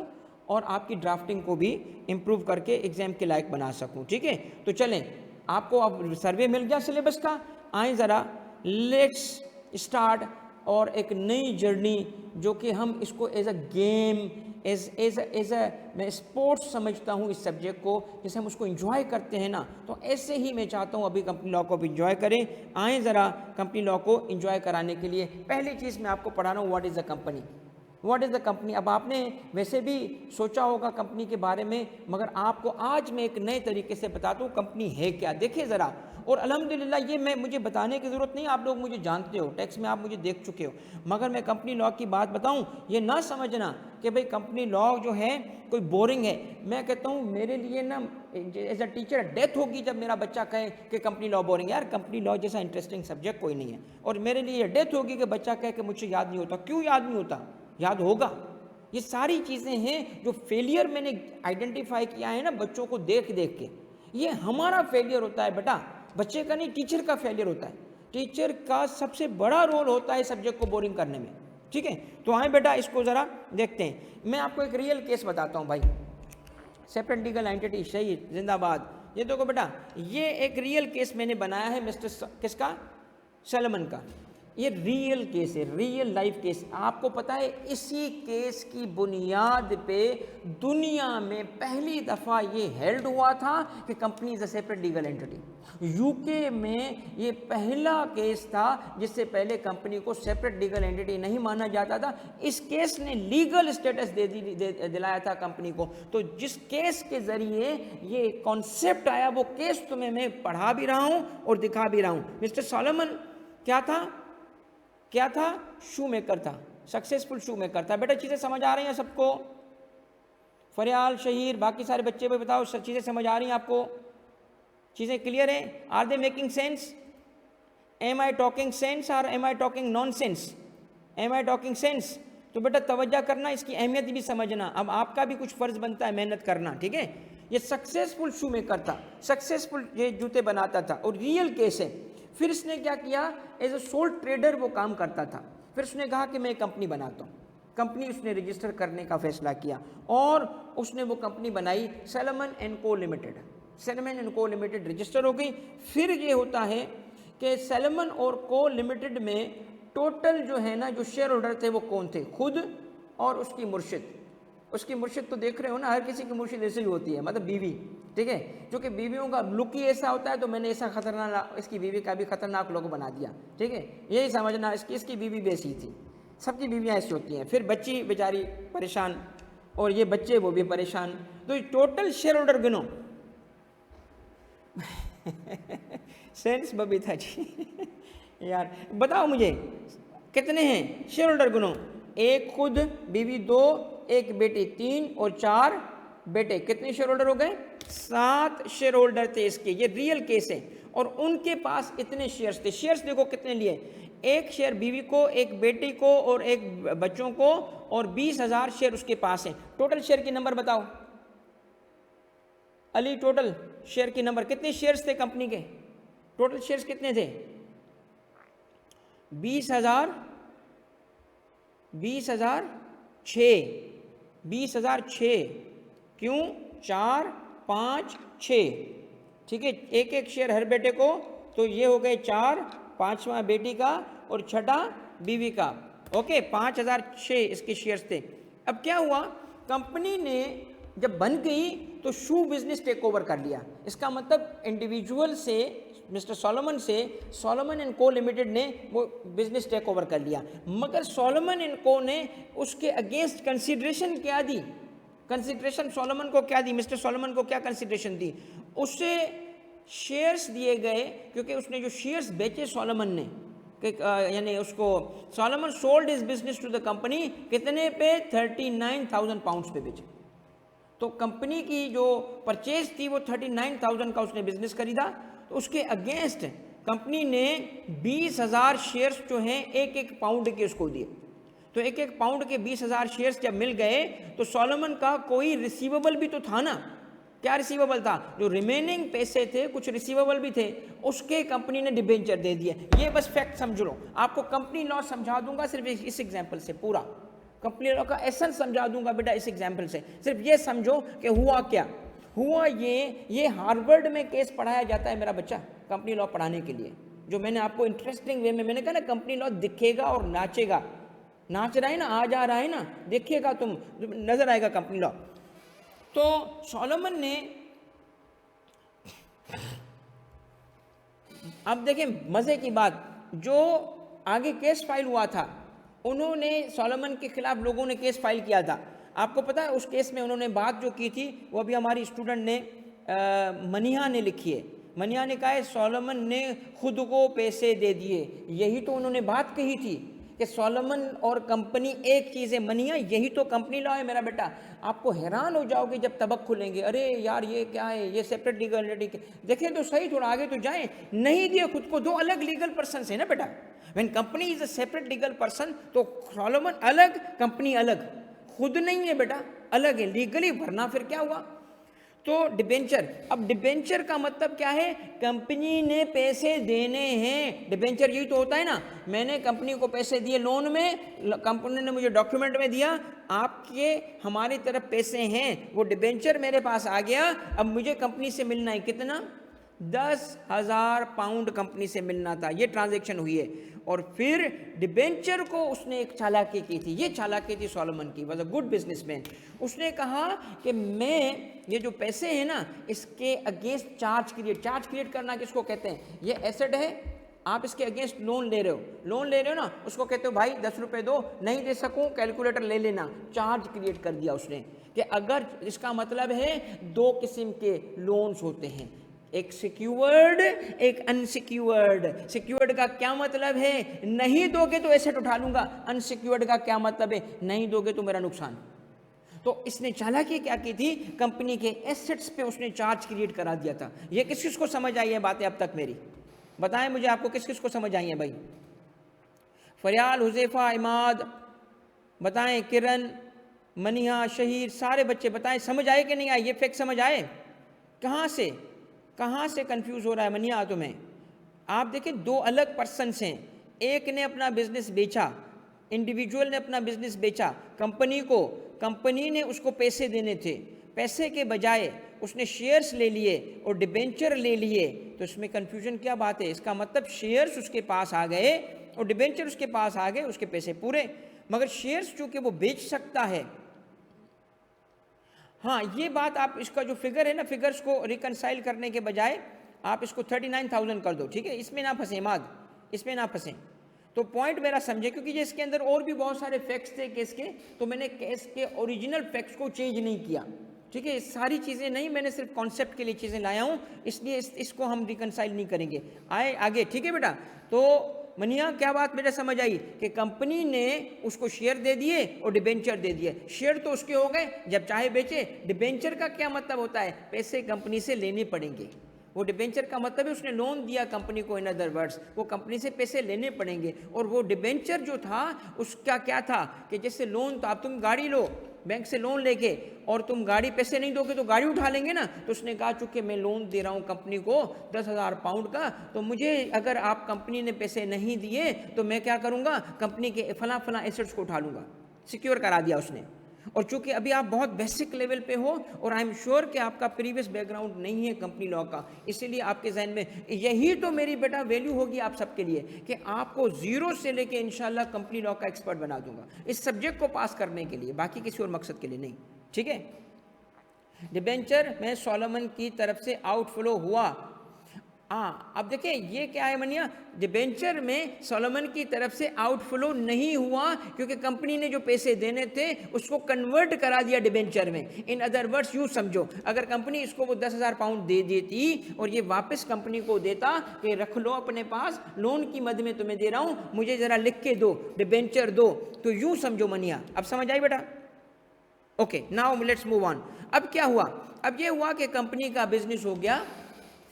और आपकी ड्राफ्टिंग को भी इम्प्रूव करके एग्ज़ाम के लायक बना सकूं, ठीक है। तो चलें, आपको अब सर्वे मिल गया सिलेबस का, आए ज़रा लेट्स स्टार्ट और एक नई जर्नी जो कि हम इसको as a game, as a main sports समझता हूँ इस सब्जेक्ट को, जैसे हम उसको एंजॉय करते हैं ना, तो ऐसे ही मैं चाहता हूँ अभी कंपनी लॉ को भी एंजॉय करें। आएँ ज़रा कंपनी लॉ को एंजॉय कराने के लिए पहली चीज़ मैं आपको पढ़ा रहा हूँ, what is the company. What is the company. अब आपने वैसे भी सोचा होगा कंपनी के बारे में, मगर आपको आज मैं एक नए तरीके से बताता हूँ कंपनी है क्या। देखिए ज़रा, और अल्हम्दुलिल्लाह ये मुझे बताने की ज़रूरत नहीं, आप लोग मुझे जानते हो, टेक्स्ट में आप मुझे देख चुके हो, मगर मैं कंपनी लॉ की बात बताऊँ, ये ना समझना कि भाई कंपनी लॉ जो है कोई बोरिंग है। मैं कहता हूँ मेरे लिए ना एज अ टीचर डेथ होगी जब मेरा बच्चा कहे कि कंपनी लॉ बोरिंग है। यार कंपनी लॉ जैसा इंटरेस्टिंग सब्जेक्ट कोई नहीं है, और मेरे लिए डेथ होगी कि बच्चा कहे कि मुझे याद नहीं होता। क्यों याद नहीं होता? याद होगा। ये सारी चीज़ें हैं जो फेलियर मैंने आइडेंटिफाई किया है ना बच्चों को देख देख के, ये हमारा फेलियर होता है बेटा, बच्चे का नहीं, टीचर का फेलियर होता है। टीचर का सबसे बड़ा रोल होता है सब्जेक्ट को बोरिंग करने में, ठीक है। तो आए बेटा इसको ज़रा देखते हैं। मैं आपको एक रियल केस बताता हूँ भाई, सेपरेट लीगल एंटिटी शहीद जिंदाबाद। ये देखो बेटा, ये एक रियल केस मैंने बनाया है मिस्टर किसका, सलमन का। ये रियल केस है, रियल लाइफ केस। आपको पता है इसी केस की बुनियाद पे दुनिया में पहली दफ़ा ये हेल्ड हुआ था कि company is a separate legal entity. UK में ये पहला केस था जिससे पहले कंपनी को सेपरेट लीगल एंटिटी नहीं माना जाता था। इस केस ने लीगल स्टेटस दिलाया था कंपनी को। तो जिस केस के ज़रिए ये कॉन्सेप्ट आया वो केस तुम्हें मैं पढ़ा भी रहा हूँ और दिखा भी रहा हूँ। मिस्टर सॉलोमन क्या था? शू मेकर था, सक्सेसफुल शू मेकर था। बेटा चीज़ें समझ आ रही हैं सबको? फरियाल, शहीर, बाकी सारे बच्चे भी बताओ, चीज़ें समझ आ रही हैं आपको? चीज़ें क्लियर हैं? Are they making sense? Am I talking sense और am I talking nonsense? Am I talking sense? तो बेटा तवज्जो करना, इसकी अहमियत भी समझना। अब आपका भी कुछ फ़र्ज़ बनता है मेहनत करना, ठीक है। ये सक्सेसफुल शू मेकर था, सक्सेसफुल ये जूते बनाता था और रियल केस है। फिर इसने क्या किया, एज ए सोल ट्रेडर वो काम करता था। फिर उसने कहा कि मैं कंपनी बनाता हूँ। कंपनी उसने रजिस्टर करने का फैसला किया और उसने वो कंपनी बनाई सैलमन एंड को लिमिटेड। सैलमन एंड को लिमिटेड रजिस्टर हो गई। फिर ये होता है कि सैलमन और को लिमिटेड में टोटल जो है ना, जो शेयर होल्डर थे वो कौन थे, खुद और उसकी मुर्शिद। उसकी मुर्शिद तो देख रहे हो ना, हर किसी की मुर्शिद ऐसे ही होती है, मतलब बीवी, ठीक है। क्योंकि बीवियों का लुक ही ऐसा होता है, तो मैंने ऐसा खतरनाक, इसकी बीवी का भी खतरनाक लोग बना दिया, ठीक है। यही समझना, इसकी बीवी भी ऐसी थी, सबकी बीवियाँ ऐसी होती हैं। फिर बच्ची बेचारी परेशान और ये बच्चे वो भी परेशान। तो टोटल शेयर होल्डर गिनो सेंस बबीता जी यार बताओ मुझे कितने हैं शेयर होल्डर गिनो। एक खुद, बीवी 2, एक बेटी 3 और 4 बेटे। कितने शेयर होल्डर हो गए, 7 शेयर होल्डर थे इसके। ये रियल केस है। और उनके पास इतने शेयर्स थे। शेयर्स देखो कितने लिए, एक शेयर बीवी को, एक बेटी को और एक बच्चों को, और 20,000 शेयर उसके पास है। टोटल शेयर की नंबर बताओ अली, टोटल शेयर की नंबर। कितने शेयर्स थे कंपनी के, टोटल शेयर्स कितने थे, 20,000, 20,006 क्यों, 4, 5, 6, ठीक है। एक एक शेयर हर बेटे को, तो ये हो गए 4, 5वां बेटी का और 6ठा बीवी का। ओके, 5,006 इसके शेयर्स थे। अब क्या हुआ, कंपनी ने जब बन गई तो शू बिजनेस टेक ओवर कर लिया। इसका मतलब इंडिविजुअल से, मिस्टर सोलोमन से, सोलोमन एंड को लिमिटेड ने वो बिजनेस टेक ओवर कर लिया। मगर सोलोमन एंड को ने उसके अगेंस्ट कंसिडरेशन क्या दी, कंसिडरेशन सोलोमन को क्या दी, मिस्टर सोलोमन को क्या कंसिडरेशन दी, उसे शेयर्स दिए गए। क्योंकि उसने जो शेयर्स बेचे सोलोमन ने, यानी उसको Salomon sold his business to the company, कितने पे, 39,000 पाउंड्स पे बेचे। तो कंपनी की जो परचेज थी वो 39,000 का उसने बिजनेस खरीदा। तो उसके अगेंस्ट कंपनी ने 20,000 शेयर्स जो हैं एक एक पाउंड के उसको दिए। तो एक एक पाउंड के 20,000 शेयर्स जब मिल गए तो सोलोमन का कोई रिसीवेबल भी तो था ना। क्या रिसीवेबल था, जो रिमेनिंग पैसे थे, कुछ रिसीवेबल भी थे, उसके कंपनी ने डिबेंचर दे दिए। ये बस फैक्ट समझ लो। आपको कंपनी लॉ समझा दूंगा सिर्फ इस एग्जाम्पल से, पूरा कंपनी लॉ का एसेंस समझा दूंगा बेटा इस एग्जाम्पल से। सिर्फ ये समझो कि हुआ क्या हुआ। ये हार्वर्ड में केस पढ़ाया जाता है मेरा बच्चा, कंपनी लॉ पढ़ाने के लिए। जो मैंने आपको इंटरेस्टिंग वे में, मैंने कहा ना, कंपनी लॉ दिखेगा और नाचेगा। नाच रहा है ना, आ जा रहा है ना, देखिएगा तुम, नजर आएगा कंपनी लॉ। तो सोलोमन ने, अब देखें मजे की बात, जो आगे केस फाइल हुआ था, उन्होंने सोलोमन के खिलाफ लोगों ने केस फाइल किया था। आपको पता है उस केस में उन्होंने बात जो की थी वो अभी हमारी स्टूडेंट ने, मनीहा ने लिखी है। मनीहा ने कहा है सोलोमन ने खुद को पैसे दे दिए। यही तो उन्होंने बात कही थी कि सोलोमन और कंपनी एक चीज़ है। मनीहा, यही तो कंपनी लॉ है मेरा बेटा। आपको हैरान हो जाओगे जब तबक खुलेंगे, अरे यार ये क्या है, ये सेपरेट लीगल एंटिटी। देखें तो सही, थोड़ा आगे तो जाएं। नहीं दिए खुद को, दो अलग लीगल पर्सन है ना बेटा। When company is a separate legal person, तो सोलोमन अलग, कंपनी अलग, खुद नहीं है बेटा, अलग है लीगली। वरना फिर क्या हुआ, तो डिबेंचर। अब डिबेंचर का मतलब क्या है, कंपनी ने पैसे देने हैं। डिबेंचर यही तो होता है ना, मैंने कंपनी को पैसे दिए लोन में, कंपनी ने मुझे डॉक्यूमेंट में दिया, आपके हमारी तरफ पैसे हैं, वो डिबेंचर मेरे पास आ गया। अब मुझे कंपनी से मिलना है कितना, 10,000 पाउंड कंपनी से मिलना था। ये ट्रांजैक्शन हुई है। और फिर डिबेंचर को उसने एक चालाकी की थी। ये चालाकी थी सोलोमन की, वॉज अ गुड बिजनेसमैन। उसने कहा कि मैं ये जो पैसे हैं ना, इसके अगेंस्ट चार्ज क्रिएट करना किसको कहते हैं, ये एसेट है, आप इसके अगेंस्ट लोन ले रहे हो ना, उसको कहते हो भाई 10 रुपये दो, नहीं दे सकूं कैलकुलेटर ले लेना। चार्ज क्रिएट कर दिया उसने कि अगर, इसका मतलब है 2 किस्म के लोन्स होते हैं, एक सिक्योर्ड, एक अनसिक्योर्ड। सिक्योर्ड का क्या मतलब है, नहीं दोगे तो एसेट उठा लूंगा। अनसिक्योर्ड का क्या मतलब है, नहीं दोगे तो मेरा नुकसान। तो इसने चालाकी क्या की थी, कंपनी के एसेट्स पे उसने चार्ज क्रिएट करा दिया था। ये किस किस को समझ आई है बातें अब तक मेरी, बताएं मुझे, आपको किस किस को समझ आई है भाई। फरियाल, हुजैफा, इमाद, बताएं किरण, मनीहा, शहीर, सारे बच्चे बताएं समझ आए कि नहीं आए? ये फैक्ट समझ आए? कहाँ से कंफ्यूज हो रहा है मनीहा तुम्हें? आप देखिए दो अलग पर्सन्स हैं, एक ने अपना बिजनेस बेचा, इंडिविजुअल ने अपना बिजनेस बेचा कंपनी को, कंपनी ने उसको पैसे देने थे, पैसे के बजाय उसने शेयर्स ले लिए और डिबेंचर ले लिए, तो इसमें कंफ्यूजन क्या बात है? इसका मतलब शेयर्स उसके पास आ गए और डिबेंचर उसके पास आ गए, उसके पैसे पूरे, मगर शेयर्स चूंकि वो बेच सकता है। हाँ ये बात आप, इसका जो फिगर है ना, फिगर्स को रिकनसाइल करने के बजाय आप इसको 39,000 कर दो, ठीक है? इसमें ना फंसे माद, इसमें ना फंसे। तो पॉइंट मेरा समझे, क्योंकि ये इसके अंदर और भी बहुत सारे फैक्ट्स थे केस के, तो मैंने केस के ओरिजिनल फैक्ट्स को चेंज नहीं किया, ठीक है? सारी चीज़ें नहीं, मैंने सिर्फ कॉन्सेप्ट के लिए चीज़ें लाया हूँ, इसलिए इसको हम रिकनसाइल नहीं करेंगे। आए आगे, ठीक है बेटा? तो मनिया क्या बात मेरे समझ आई कि कंपनी ने उसको शेयर दे दिए और डिबेंचर दे दिए। शेयर तो उसके हो गए, जब चाहे बेचे। डिबेंचर का क्या मतलब होता है? पैसे कंपनी से लेने पड़ेंगे। वो डिबेंचर का मतलब है उसने लोन दिया कंपनी को, इन अदर वर्ड्स वो कंपनी से पैसे लेने पड़ेंगे। और वो डिबेंचर जो था उसका क्या था कि जैसे लोन, तो आप तुम गाड़ी लो बैंक से लोन लेके और तुम गाड़ी पैसे नहीं दोगे तो गाड़ी उठा लेंगे ना, तो उसने कहा चूंकि मैं लोन दे रहा हूँ कंपनी को 10,000 पाउंड का, तो मुझे अगर आप कंपनी ने पैसे नहीं दिए तो मैं क्या करूँगा, कंपनी के फला फला एसेट्स को उठा लूँगा। सिक्योर करा दिया उसने। और चूंकि अभी आप बहुत बेसिक लेवल पे हो और आई एम श्योर कि आपका प्रीवियस बैकग्राउंड नहीं है कंपनी लॉ का, इसीलिए आपके जहन में यही तो मेरी बेटा वैल्यू होगी आप सबके लिए कि आपको जीरो से लेके इंशाल्लाह कंपनी लॉ का एक्सपर्ट बना दूंगा इस सब्जेक्ट को पास करने के लिए, बाकी किसी और मकसद के लिए नहीं, ठीक है? डिबेंचर में सोलोमन की तरफ से आउटफ्लो हुआ। हाँ अब देखिए ये क्या है मनिया, डिबेंचर में सोलोमन की तरफ से आउटफ्लो नहीं हुआ क्योंकि कंपनी ने जो पैसे देने थे उसको कन्वर्ट करा दिया डिबेंचर में। इन अदर वर्ड्स यूँ समझो, अगर कंपनी इसको वो 10,000 पाउंड दे देती और ये वापस कंपनी को देता कि रख लो अपने पास, लोन की मद में तुम्हें दे रहा हूँ, मुझे ज़रा लिख के दो, डिबेंचर दो, तो यूँ समझो मनिया। अब समझ आई बेटा? Okay now let's move on. अब क्या हुआ? अब ये हुआ कि कंपनी का बिजनेस हो गया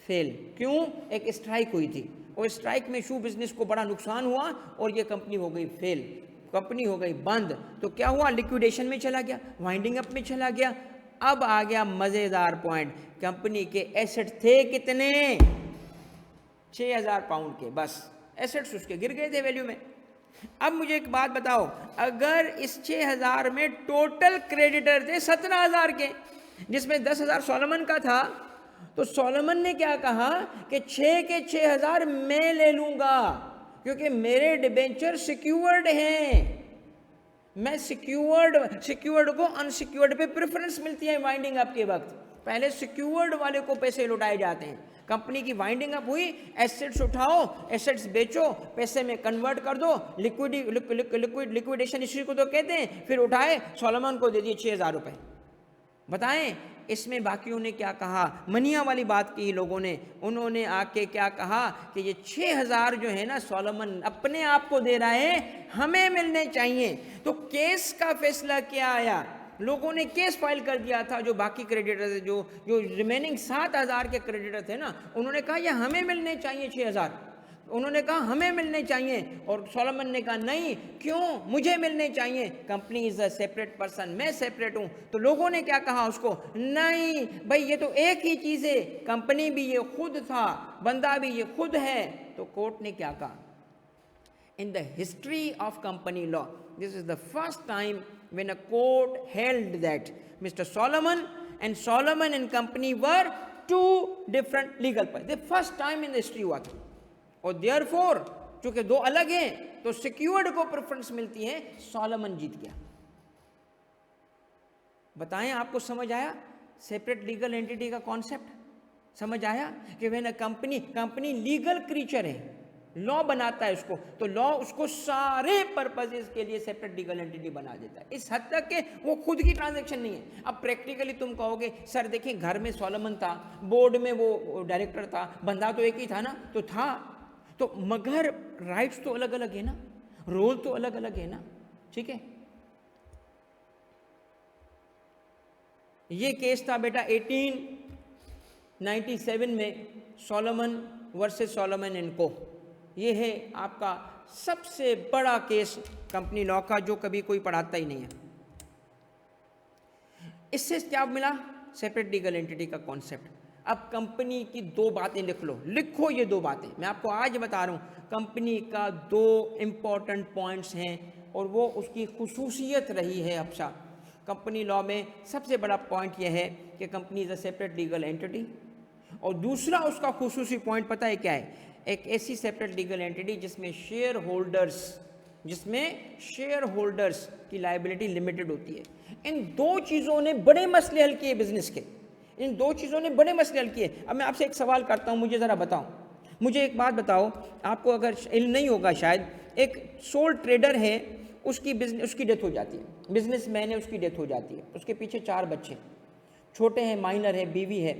फेल। क्यों? एक स्ट्राइक हुई थी और स्ट्राइक में शू बिजनेस को बड़ा नुकसान हुआ और ये कंपनी हो गई फेल, कंपनी हो गई बंद। तो क्या हुआ? लिक्विडेशन में चला गया, वाइंडिंग अप में चला गया। अब आ गया मजेदार पॉइंट, कंपनी के एसेट थे कितने? 6,000 पाउंड के, बस एसेट्स उसके गिर गए थे वैल्यू में। अब मुझे एक बात बताओ, अगर इस 6,000 में टोटल क्रेडिटर थे 17,000 के, जिसमें 10,000 सोलोमन का था, तो सोलोमन ने क्या कहा कि 6 के 6,000 मैं ले लूंगा क्योंकि मेरे डिबेंचर सिक्योर्ड हैं। मैं सिक्योर्ड को अनसिक्योर्ड पे प्रेफरेंस मिलती है वाइंडिंग अप के वक्त। पहले सिक्योर्ड वाले को पैसे लौटाए जाते हैं। कंपनी की वाइंडिंग अप हुई, एसेट्स उठाओ, एसेट्स बेचो, पैसे में कन्वर्ट कर दो, लिक्विडेशन इसी को तो कहते हैं। फिर उठाए, सोलोमन को दे दिए 6,000 रुपए। बताएं इसमें बाकियों ने क्या कहा? मनिया वाली बात की लोगों ने, उन्होंने आके क्या कहा कि ये 6,000 जो है ना सोलोमन अपने आप को दे रहा है, हमें मिलने चाहिए। तो केस का फैसला क्या आया? लोगों ने केस फाइल कर दिया था, जो बाकी क्रेडिटर थे, जो रिमेनिंग 7,000 के क्रेडिटर थे ना, उन्होंने कहा ये हमें मिलने चाहिए 6,000। उन्होंने कहा हमें मिलने चाहिए और सोलोमन ने कहा नहीं, क्यों मुझे मिलने चाहिए, company is a separate person, मैं सेपरेट हूं। तो लोगों ने क्या कहा उसको, नहीं भाई ये तो एक ही चीज है, कंपनी भी ये खुद था, बंदा भी ये खुद है। तो कोर्ट ने क्या कहा? In the history of company law this is the first time when a court held that Mister Salomon and company were two different legal person. First time in the history हुआ था। और therefore चूंकि दो अलग हैं तो secured को preference मिलती है, सोलोमन जीत गया। बताएं आपको समझ आया सेपरेट लीगल एंटिटी का कॉन्सेप्ट? समझ आया कि व्हेन कंपनी लीगल क्रीचर है, लॉ बनाता है उसको, तो लॉ उसको सारे पर्पजेस के लिए सेपरेट लीगल एंटिटी बना देता है, इस हद तक के वो खुद की ट्रांजैक्शन नहीं है। अब प्रैक्टिकली तुम कहोगे सर देखिए घर में सोलोमन था, बोर्ड में वो डायरेक्टर था, बंदा तो एक ही था ना, तो था, तो मगर राइट्स तो अलग अलग है ना, रोल तो अलग अलग है ना, ठीक है? ये केस था बेटा 1897 में, सोलोमन वर्सेस सोलोमन एंड को। ये है आपका सबसे बड़ा केस कंपनी लॉ का, जो कभी कोई पढ़ाता ही नहीं है। इससे क्या मिला? सेपरेट लीगल एंटिटी का कॉन्सेप्ट। अब कंपनी की दो बातें लिख लो, लिखो ये दो बातें, मैं आपको आज बता रहा हूँ। कंपनी का दो इम्पॉर्टेंट पॉइंट्स हैं और वो उसकी खुसूसियत रही है हमेशा। कंपनी लॉ में सबसे बड़ा पॉइंट यह है कि company is a separate legal entity, और दूसरा उसका खुसूसी पॉइंट पता है क्या है? एक ऐसी सेपरेट लीगल एंटिटी जिसमें शेयर होल्डर्स की लायबिलिटी लिमिटेड होती है। इन दो चीज़ों ने बड़े मसले हल किए बिजनेस के, इन दो चीज़ों ने बड़े मसले हल किए। अब मैं आपसे एक सवाल करता हूँ, मुझे ज़रा बताओ, मुझे एक बात बताओ, आपको अगर इल्म नहीं होगा शायद, एक सोल ट्रेडर है, उसकी डेथ हो जाती है, बिजनेसमैन है, उसकी डेथ हो जाती है, उसके पीछे 4 बच्चे, छोटे हैं, माइनर है, बीवी है।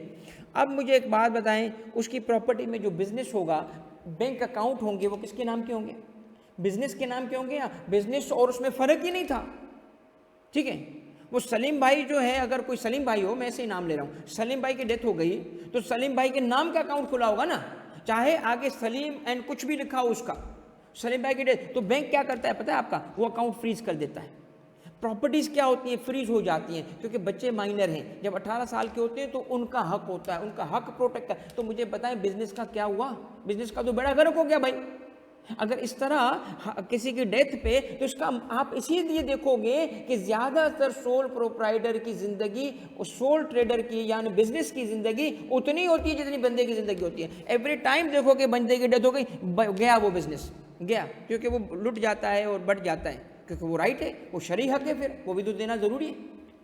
अब मुझे एक बात बताएं, उसकी प्रॉपर्टी में जो बिजनेस होगा, बैंक अकाउंट होंगे, वो किसके नाम के होंगे? बिजनेस के नाम के होंगे। या बिजनेस और उसमें फ़र्क ही नहीं था, ठीक है। वो सलीम भाई जो है, अगर कोई सलीम भाई हो, मैं ऐसे ही नाम ले रहा हूँ, सलीम भाई की डेथ हो गई तो सलीम भाई के नाम का अकाउंट खुला होगा ना, चाहे आगे सलीम एंड कुछ भी लिखा हो उसका, सलीम भाई की डेथ, तो बैंक क्या करता है पता है आपका? वो अकाउंट फ्रीज कर देता है। प्रॉपर्टीज़ क्या होती हैं? फ्रीज हो जाती हैं, क्योंकि बच्चे माइनर हैं, जब 18 साल के होते हैं तो उनका हक होता है, उनका हक प्रोटेक्ट कर। तो मुझे बताएं बिजनेस का क्या हुआ? बिजनेस का तो बड़ा गर्क हो गया भाई। अगर इस तरह किसी की डेथ पे, तो इसका आप इसीलिए देखोगे कि ज़्यादातर सोल प्रोप्राइटर की ज़िंदगी और सोल ट्रेडर की यानी बिजनेस की ज़िंदगी उतनी होती है जितनी बंदे की ज़िंदगी होती है। एवरी टाइम देखो कि बंदे की डेथ हो गई, गया वो बिजनेस, गया, क्योंकि वो लुट जाता है और बढ़ जाता है, क्योंकि वो राइट है, वो शरई हक है, फिर वो भी तो देना ज़रूरी है।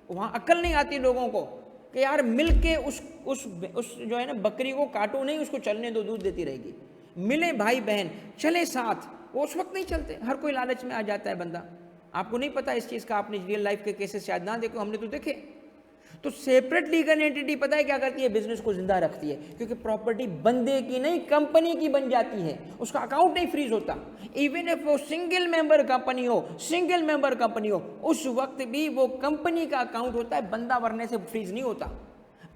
वहाँ अक्ल नहीं आती लोगों को कि यार मिल के उस जो है ना बकरी को काटो नहीं, उसको चलने दो, दूध देती रहेगी। मिले भाई बहन, चले साथ, वो उस वक्त नहीं चलते, हर कोई लालच में आ जाता है बंदा। आपको नहीं पता इस चीज़ का, आपने रियल लाइफ के केसेस शायद ना देखो, हमने तो देखे। तो सेपरेट लीगल एंटिटी पता है क्या करती है? बिजनेस को जिंदा रखती है, क्योंकि प्रॉपर्टी बंदे की नहीं कंपनी की बन जाती है, उसका अकाउंट नहीं फ्रीज होता। इवन इफ वो सिंगल मेंबर कंपनी हो, उस वक्त भी वो कंपनी का अकाउंट होता है, बंदा मरने से फ्रीज नहीं होता।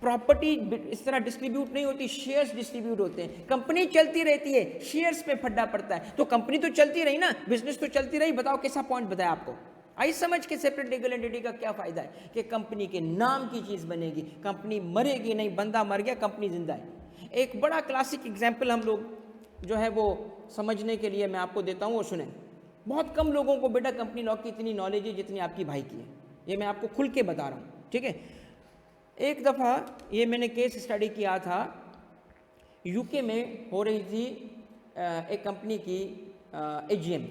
प्रॉपर्टी इस तरह डिस्ट्रीब्यूट नहीं होती, शेयर्स डिस्ट्रीब्यूट होते हैं। कंपनी चलती रहती है, शेयर्स पे फड्डा पड़ता है, तो कंपनी तो चलती रही ना, बिजनेस तो चलती रही। बताओ कैसा पॉइंट बताया आपको? आई समझ के सेपरेट लीगल एंटिटी का क्या फायदा है? कि कंपनी के नाम की चीज बनेगी, कंपनी मरेगी नहीं, बंदा मर गया, कंपनी जिंदा है। एक बड़ा क्लासिक एग्जाम्पल हम लोग जो है वो समझने के लिए मैं आपको देता हूँ, वो सुने। बहुत कम लोगों को बेटा कंपनी लॉ की इतनी नॉलेज है जितनी आपकी भाई की है, ये मैं आपको खुल के बता रहा हूँ, ठीक है। एक दफ़ा ये मैंने केस स्टडी किया था, यूके में हो रही थी एक कंपनी की एजीएम,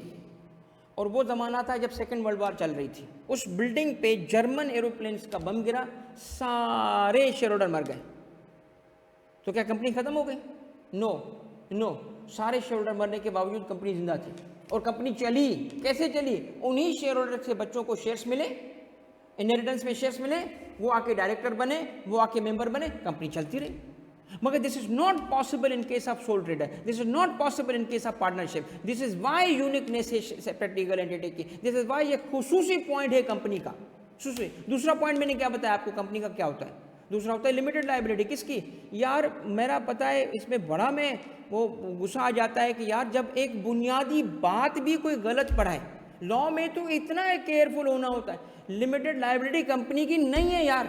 और वो ज़माना था जब सेकेंड वर्ल्ड वॉर चल रही थी। उस बिल्डिंग पे जर्मन एरोप्लेन्स का बम गिरा, सारे शेयर होल्डर मर गए। तो क्या कंपनी ख़त्म हो गई? नो, सारे शेयर होल्डर मरने के बावजूद कंपनी जिंदा थी, और कंपनी चली। कैसे चली? उन्हीं शेयर होल्डर से बच्चों को शेयर्स मिले, इनहेरिटेंस में शेयर्स मिले, वो आके डायरेक्टर बने, वो आके मेंबर बने, कंपनी चलती रही। मगर this is not possible in case of sole trader, this is not possible in case of partnership. This is why uniqueness है सेपरेट लीगल एंटिटी की, दिस इज वाई ये खुसूसी पॉइंट है कंपनी का। दूसरा पॉइंट मैंने क्या बताया आपको कंपनी का क्या होता है? दूसरा होता है लिमिटेड लायबिलिटी। किसकी? यार मेरा पता है इसमें बड़ा में वो गुस्सा आ जाता है कि यार जब एक बुनियादी बात भी कोई गलत पढ़ाए, लॉ में तो इतना केयरफुल होना होता है। लिमिटेड लायबिलिटी कंपनी की नहीं है यार,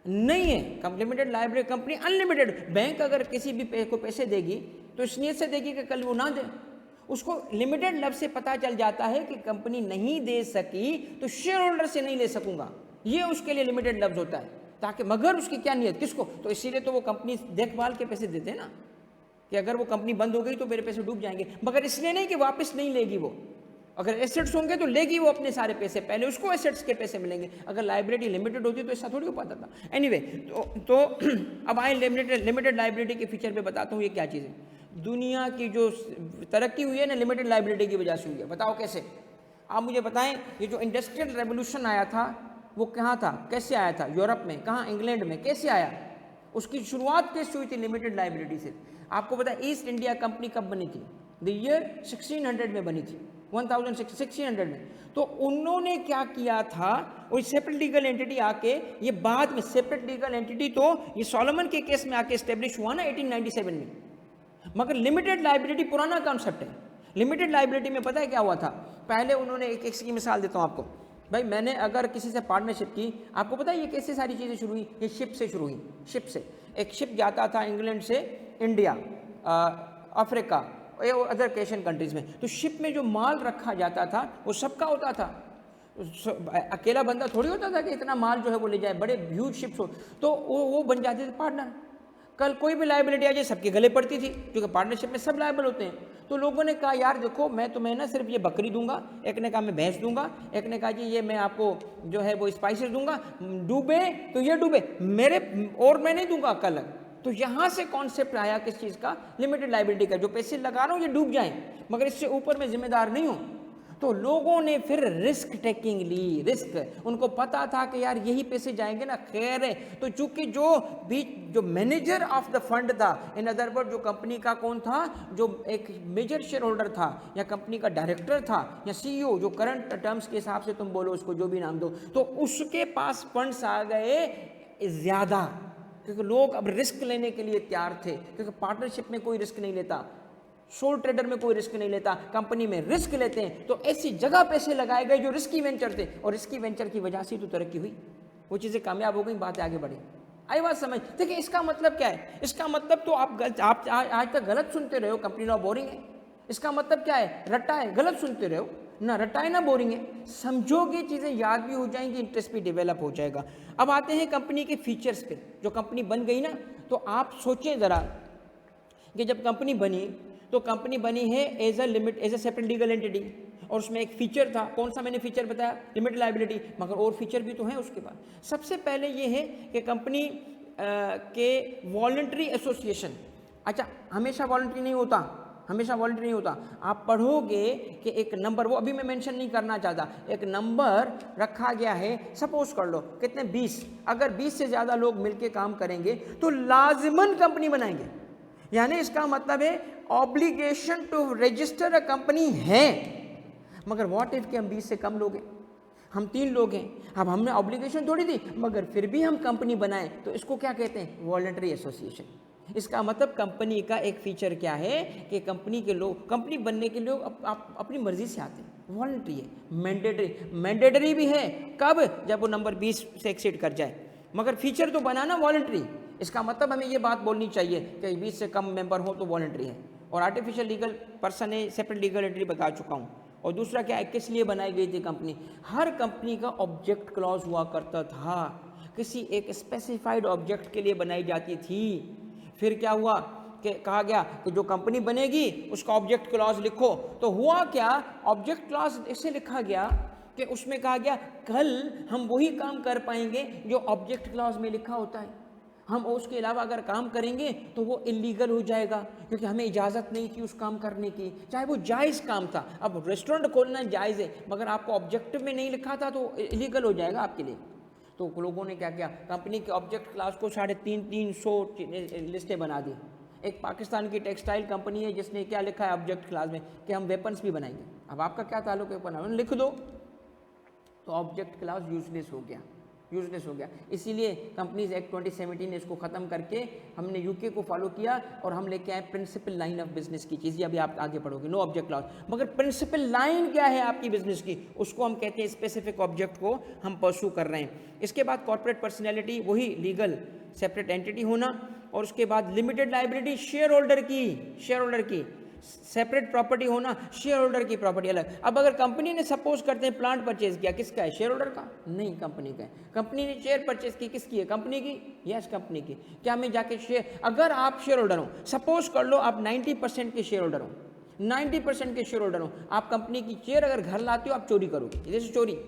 नहीं है। Limited liability company unlimited. Bank अगर किसी भी को पैसे देगी तो इस नीयत से देगी कि कल वो ना दे। उसको लिमिटेड लफ्ज़ से पता चल जाता है कि कंपनी नहीं दे सकी तो शेयर होल्डर से नहीं ले सकूंगा, ये उसके लिए लिमिटेड लफ्ज़ होता है। ताकि मगर उसकी क्या नीयत, किसको? तो इसीलिए तो वो कंपनी देखभाल के पैसे देते हैं ना, कि अगर वो कंपनी बंद हो गई तो मेरे पैसे डूब जाएंगे, मगर इसलिए नहीं कि वापस नहीं लेगी वो। अगर एसेट्स होंगे तो लेगी वो अपने सारे पैसे, पहले उसको एसेट्स के पैसे मिलेंगे। अगर लायबिलिटी लिमिटेड होती तो ऐसा थोड़ी हो पाता था। एनीवे, तो अब आए लिमिटेड लायबिलिटी के फीचर पे बताता हूँ ये क्या चीज़ है। दुनिया की जो तरक्की हुई है ना लिमिटेड लायबिलिटी की वजह से हुई है। बताओ कैसे? आप मुझे बताएं। ये जो इंडस्ट्रियल रेवोल्यूशन आया था वो कहाँ था, कैसे आया था? यूरोप में। कहाँ? इंग्लैंड में। कैसे आया? उसकी शुरुआत कैसे हुई थी? लिमिटेड लायबिलिटी से। आपको पता है ईस्ट इंडिया कंपनी कब बनी थी? द ईयर 1600 में बनी थी, 1600 में। तो उन्होंने क्या किया था, और सेपरेट लीगल एंटिटी आके ये बाद में सेपरेट लीगल एंटिटी तो ये सोलोमन के केस में आके एस्टेब्लिश हुआ ना 1897 में, मगर लिमिटेड लाइबिलिटी पुराना कॉन्सेप्ट है। लिमिटेड लाइबिलिटी में पता है क्या हुआ था, पहले उन्होंने एक की मिसाल देता हूँ आपको। भाई मैंने अगर किसी से पार्टनरशिप की, आपको पता है ये कैसे सारी चीज़ें शुरू हुई, ये शिप से शुरू हुई। शिप से एक शिप जाता था इंग्लैंड से India, Africa, other Asian countries में, तो शिप में जो माल रखा जाता था वो सबका होता था। अकेला बंदा थोड़ी होता था कि इतना माल जो है वो ले जाए, बड़े ह्यूज शिप्स हो, तो वो बन जाते थे पार्टनर। कल कोई भी लायबिलिटी आ जाए सबके गले पड़ती थी, क्योंकि पार्टनरशिप में सब लायबल होते हैं। तो लोगों ने कहा यार देखो मैं तुम्हें ना सिर्फ ये बकरी दूंगा, एक ने कहा मैं भैंस दूंगा, एक ने कहा जी ये मैं आपको जो है वो स्पाइसेस दूंगा, डूबे तो ये डूबे मेरे, और मैं नहीं दूंगा कल। तो यहाँ से कॉन्सेप्ट आया किस चीज़ का, लिमिटेड लायबिलिटी का, जो पैसे लगा रहा हूँ ये डूब जाएं मगर इससे ऊपर मैं जिम्मेदार नहीं हूँ। तो लोगों ने फिर रिस्क टेकिंग ली, रिस्क, उनको पता था कि यार यही पैसे जाएंगे ना, खैर है। तो चूंकि जो मैनेजर ऑफ द फंड था, इन अदर वर्ड जो कंपनी का कौन था, जो एक मेजर शेयर होल्डर था या कंपनी का डायरेक्टर था या सीईओ, जो करंट टर्म्स के हिसाब से तुम बोलो उसको जो भी नाम दो, तो उसके पास फंड्स आ गए ज़्यादा, क्योंकि लोग अब रिस्क लेने के लिए तैयार थे, क्योंकि पार्टनरशिप में कोई रिस्क नहीं लेता, सोल ट्रेडर में कोई रिस्क नहीं लेता, कंपनी में रिस्क लेते हैं। तो ऐसी जगह पैसे लगाए गए जो रिस्की वेंचर थे, और रिस्की वेंचर की वजह से तो तरक्की हुई, वो चीज़ें कामयाब हो गई, बातें आगे बढ़ी। आई बात समझ? देखिए इसका मतलब क्या है, इसका मतलब तो आप आज तक गलत सुनते रहे हो, कंपनी लॉ बोरिंग है। इसका मतलब क्या है, रट्टा है, गलत सुनते रहे हो ना, रट्टा है ना बोरिंग है। समझोगे चीज़ें याद भी हो जाएंगी, इंटरेस्ट भी डेवलप हो जाएगा। अब आते हैं कंपनी के फीचर्स पे। जो कंपनी बन गई ना, तो आप सोचें ज़रा कि जब कंपनी बनी तो कंपनी बनी है as a separate legal entity, और उसमें एक फीचर था, कौन सा मैंने फीचर बताया, लिमिटेड लायबिलिटी, मगर और फीचर भी तो हैं उसके बाद। सबसे पहले ये है कि कंपनी के वॉलंटरी एसोसिएशन। अच्छा, हमेशा वॉलंटरी नहीं होता, हमेशा वॉलंटरी नहीं होता। आप पढ़ोगे कि एक नंबर, वो अभी मैं मेंशन नहीं करना चाहता, एक नंबर रखा गया है, सपोज कर लो कितने 20, अगर 20 से ज़्यादा लोग मिलके काम करेंगे तो लाजिमन कंपनी बनाएंगे। यानी इसका मतलब है obligation to register a company है। मगर व्हाट इफ कि हम 20 से कम लोग हैं, हम 3 लोग हैं, अब हमने ऑब्लिगेशन थोड़ी दी मगर फिर भी हम कंपनी बनाएं, तो इसको क्या कहते हैं, वॉलंटरी एसोसिएशन। इसका मतलब कंपनी का एक फीचर क्या है कि कंपनी के लोग, कंपनी बनने के लोग अपनी मर्जी से आते हैं, वॉलंटरी है। मैंडेटरी भी है, कब, जब वो नंबर 20 से एक्सीड कर जाए, मगर फीचर तो बनाना वॉलंटरी। इसका मतलब हमें ये बात बोलनी चाहिए कि 20 से कम मेंबर हो तो वॉलंटरी है। और आर्टिफिशियल लीगल पर्सन है, सेपरेट लीगल एंटिटी बता चुका हूँ। और दूसरा क्या है, किस लिए बनाई गई थी कंपनी, हर कंपनी का ऑब्जेक्ट क्लॉज हुआ करता था, किसी एक स्पेसिफाइड ऑब्जेक्ट के लिए बनाई जाती थी। फिर क्या हुआ कि कहा गया कि जो कंपनी बनेगी उसका ऑब्जेक्ट क्लॉज लिखो। तो हुआ क्या, ऑब्जेक्ट क्लॉज इससे लिखा गया कि उसमें कहा गया कल हम वही काम कर पाएंगे जो ऑब्जेक्ट क्लॉज में लिखा होता है, हम उसके अलावा अगर काम करेंगे तो वो इलीगल हो जाएगा, क्योंकि हमें इजाज़त नहीं थी उस काम करने की, चाहे वो जायज़ काम था। अब रेस्टोरेंट खोलना जायज़ है मगर आपको ऑब्जेक्टिव में नहीं लिखा था तो इलीगल हो जाएगा आपके लिए। तो लोगों ने क्या किया, कंपनी के ऑब्जेक्ट क्लास को 350 लिस्टें बना दी। एक पाकिस्तान की टेक्सटाइल कंपनी है जिसने क्या लिखा है ऑब्जेक्ट क्लास में कि हम वेपन्स भी बनाएंगे। अब आपका क्या ताल्लुक है वेपन, लिख दो, तो ऑब्जेक्ट क्लास यूजलेस हो गया। इसीलिए कंपनीज एक्ट 2017 ने इसको ख़त्म करके हमने यूके को फॉलो किया और हम लेके आए प्रिंसिपल लाइन ऑफ बिजनेस की चीज़। अभी आप आगे पढ़ोगे, नो ऑब्जेक्ट क्लॉज, मगर प्रिंसिपल लाइन क्या है आपकी बिजनेस की, उसको हम कहते हैं स्पेसिफिक ऑब्जेक्ट को हम परस्यू कर रहे हैं। इसके बाद कॉर्पोरेट पर्सनैलिटी, वही लीगल सेपरेट एंटिटी होना, और उसके बाद लिमिटेड लायबिलिटी शेयर होल्डर की सेपरेट प्रॉपर्टी होना, शेयर होल्डर की प्रॉपर्टी अलग। अब अगर कंपनी ने सपोज करते हैं प्लांट परचेज किया, किसका है, शेयर होल्डर का, नहीं कंपनी का है। कंपनी ने शेयर परचेज की, किसकी है, कंपनी की, यस कंपनी की। क्या मैं जाके शेयर, अगर आप शेयर होल्डर हो, सपोज कर लो आप 90% के शेयर होल्डर हो, 90% के शेयर होल्डर हो, आप कंपनी की शेयर अगर घर लाते हो आप चोरी करोगे, जैसे चोरी,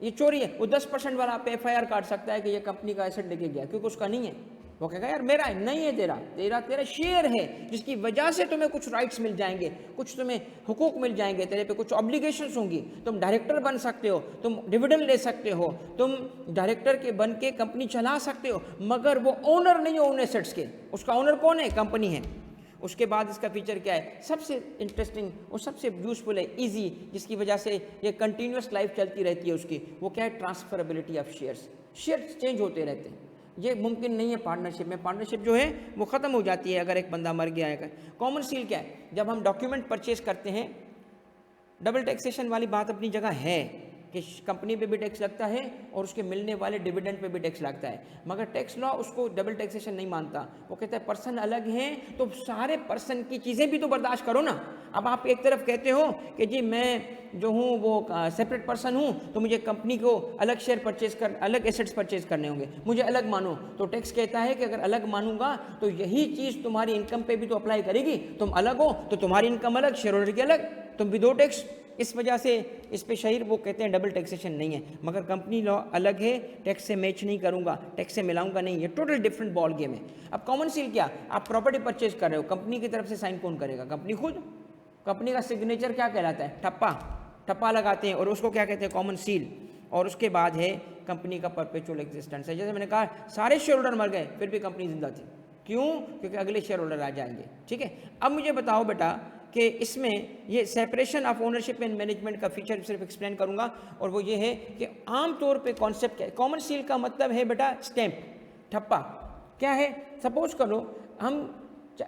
ये चोरी है, वो 10% वाला आप FIR काट सकता है कि ये कंपनी का एसेट लेके गया, क्योंकि उसका नहीं है। वो कहेगा यार मेरा है, नहीं है तेरा शेयर है, जिसकी वजह से तुम्हें कुछ राइट्स मिल जाएंगे, कुछ तुम्हें हुकूक मिल जाएंगे, तेरे पे कुछ ऑब्लिगेशंस होंगी, तुम डायरेक्टर बन सकते हो, तुम डिविडेंड ले सकते हो, तुम डायरेक्टर के बन के कंपनी चला सकते हो, मगर वो ओनर नहीं हो उन एसेट्स के। उसका ओनर कौन है, कंपनी है। उसके बाद इसका फीचर क्या है, सबसे इंटरेस्टिंग और सबसे यूजफुल है, इजी, जिसकी वजह से ये कंटिन्यूस लाइफ चलती रहती है उसकी, वो क्या है, transferability of shares. Shares change होते रहते हैं, ये मुमकिन नहीं है पार्टनरशिप में। पार्टनरशिप जो है वो ख़त्म हो जाती है अगर एक बंदा मर गया है। कॉमन सील क्या है? जब हम डॉक्यूमेंट परचेज करते हैं, डबल टैक्सेशन वाली बात अपनी जगह है कि कंपनी पे भी टैक्स लगता है और उसके मिलने वाले डिविडेंड पे भी टैक्स लगता है, मगर टैक्स लॉ उसको डबल टैक्सेशन नहीं मानता। वो कहता है पर्सन अलग हैं तो सारे पर्सन की चीज़ें भी तो बर्दाश्त करो ना। अब आप एक तरफ कहते हो कि जी मैं जो हूँ वो सेपरेट पर्सन हूँ तो मुझे कंपनी को अलग शेयर परचेज कर, अलग एसेट्स परचेज करने होंगे, मुझे अलग मानो। तो टैक्स कहता है कि अगर अलग मानूंगा तो यही चीज़ तुम्हारी इनकम पे भी तो अप्लाई करेगी। तुम अलग हो तो तुम्हारी इनकम अलग, शेयर होल्डर की अलग, तुम भी दो टैक्स। इस वजह से इस पे शहीर वो कहते हैं डबल टैक्सेशन नहीं है। मगर कंपनी लॉ अलग है, टैक्स से मैच नहीं करूंगा, टैक्स से मिलाऊंगा नहीं, ये टोटल डिफरेंट बॉल गेम है। अब कॉमन सील क्या? आप प्रॉपर्टी परचेज कर रहे हो, कंपनी की तरफ से साइन कौन करेगा? कंपनी खुद। कंपनी का सिग्नेचर क्या कहलाता है? ठप्पा। ठप्पा लगाते हैं और उसको क्या कहते हैं? Common seal. और उसके बाद है कंपनी का परपेचुअल एग्जिस्टेंस है। जैसे मैंने कहा सारे शेयर होल्डर मर गए फिर भी कंपनी जिंदा थी, क्यों? क्योंकि अगले शेयर होल्डर आ जाएंगे। ठीक है, अब मुझे बताओ बेटा कि इसमें ये separation of ownership and management का फीचर सिर्फ एक्सप्लेन करूंगा, और वो ये है कि आमतौर पे कॉन्सेप्ट क्या है। कॉमन सील का मतलब है बेटा स्टैंप, ठप्पा। क्या है? सपोज करो हम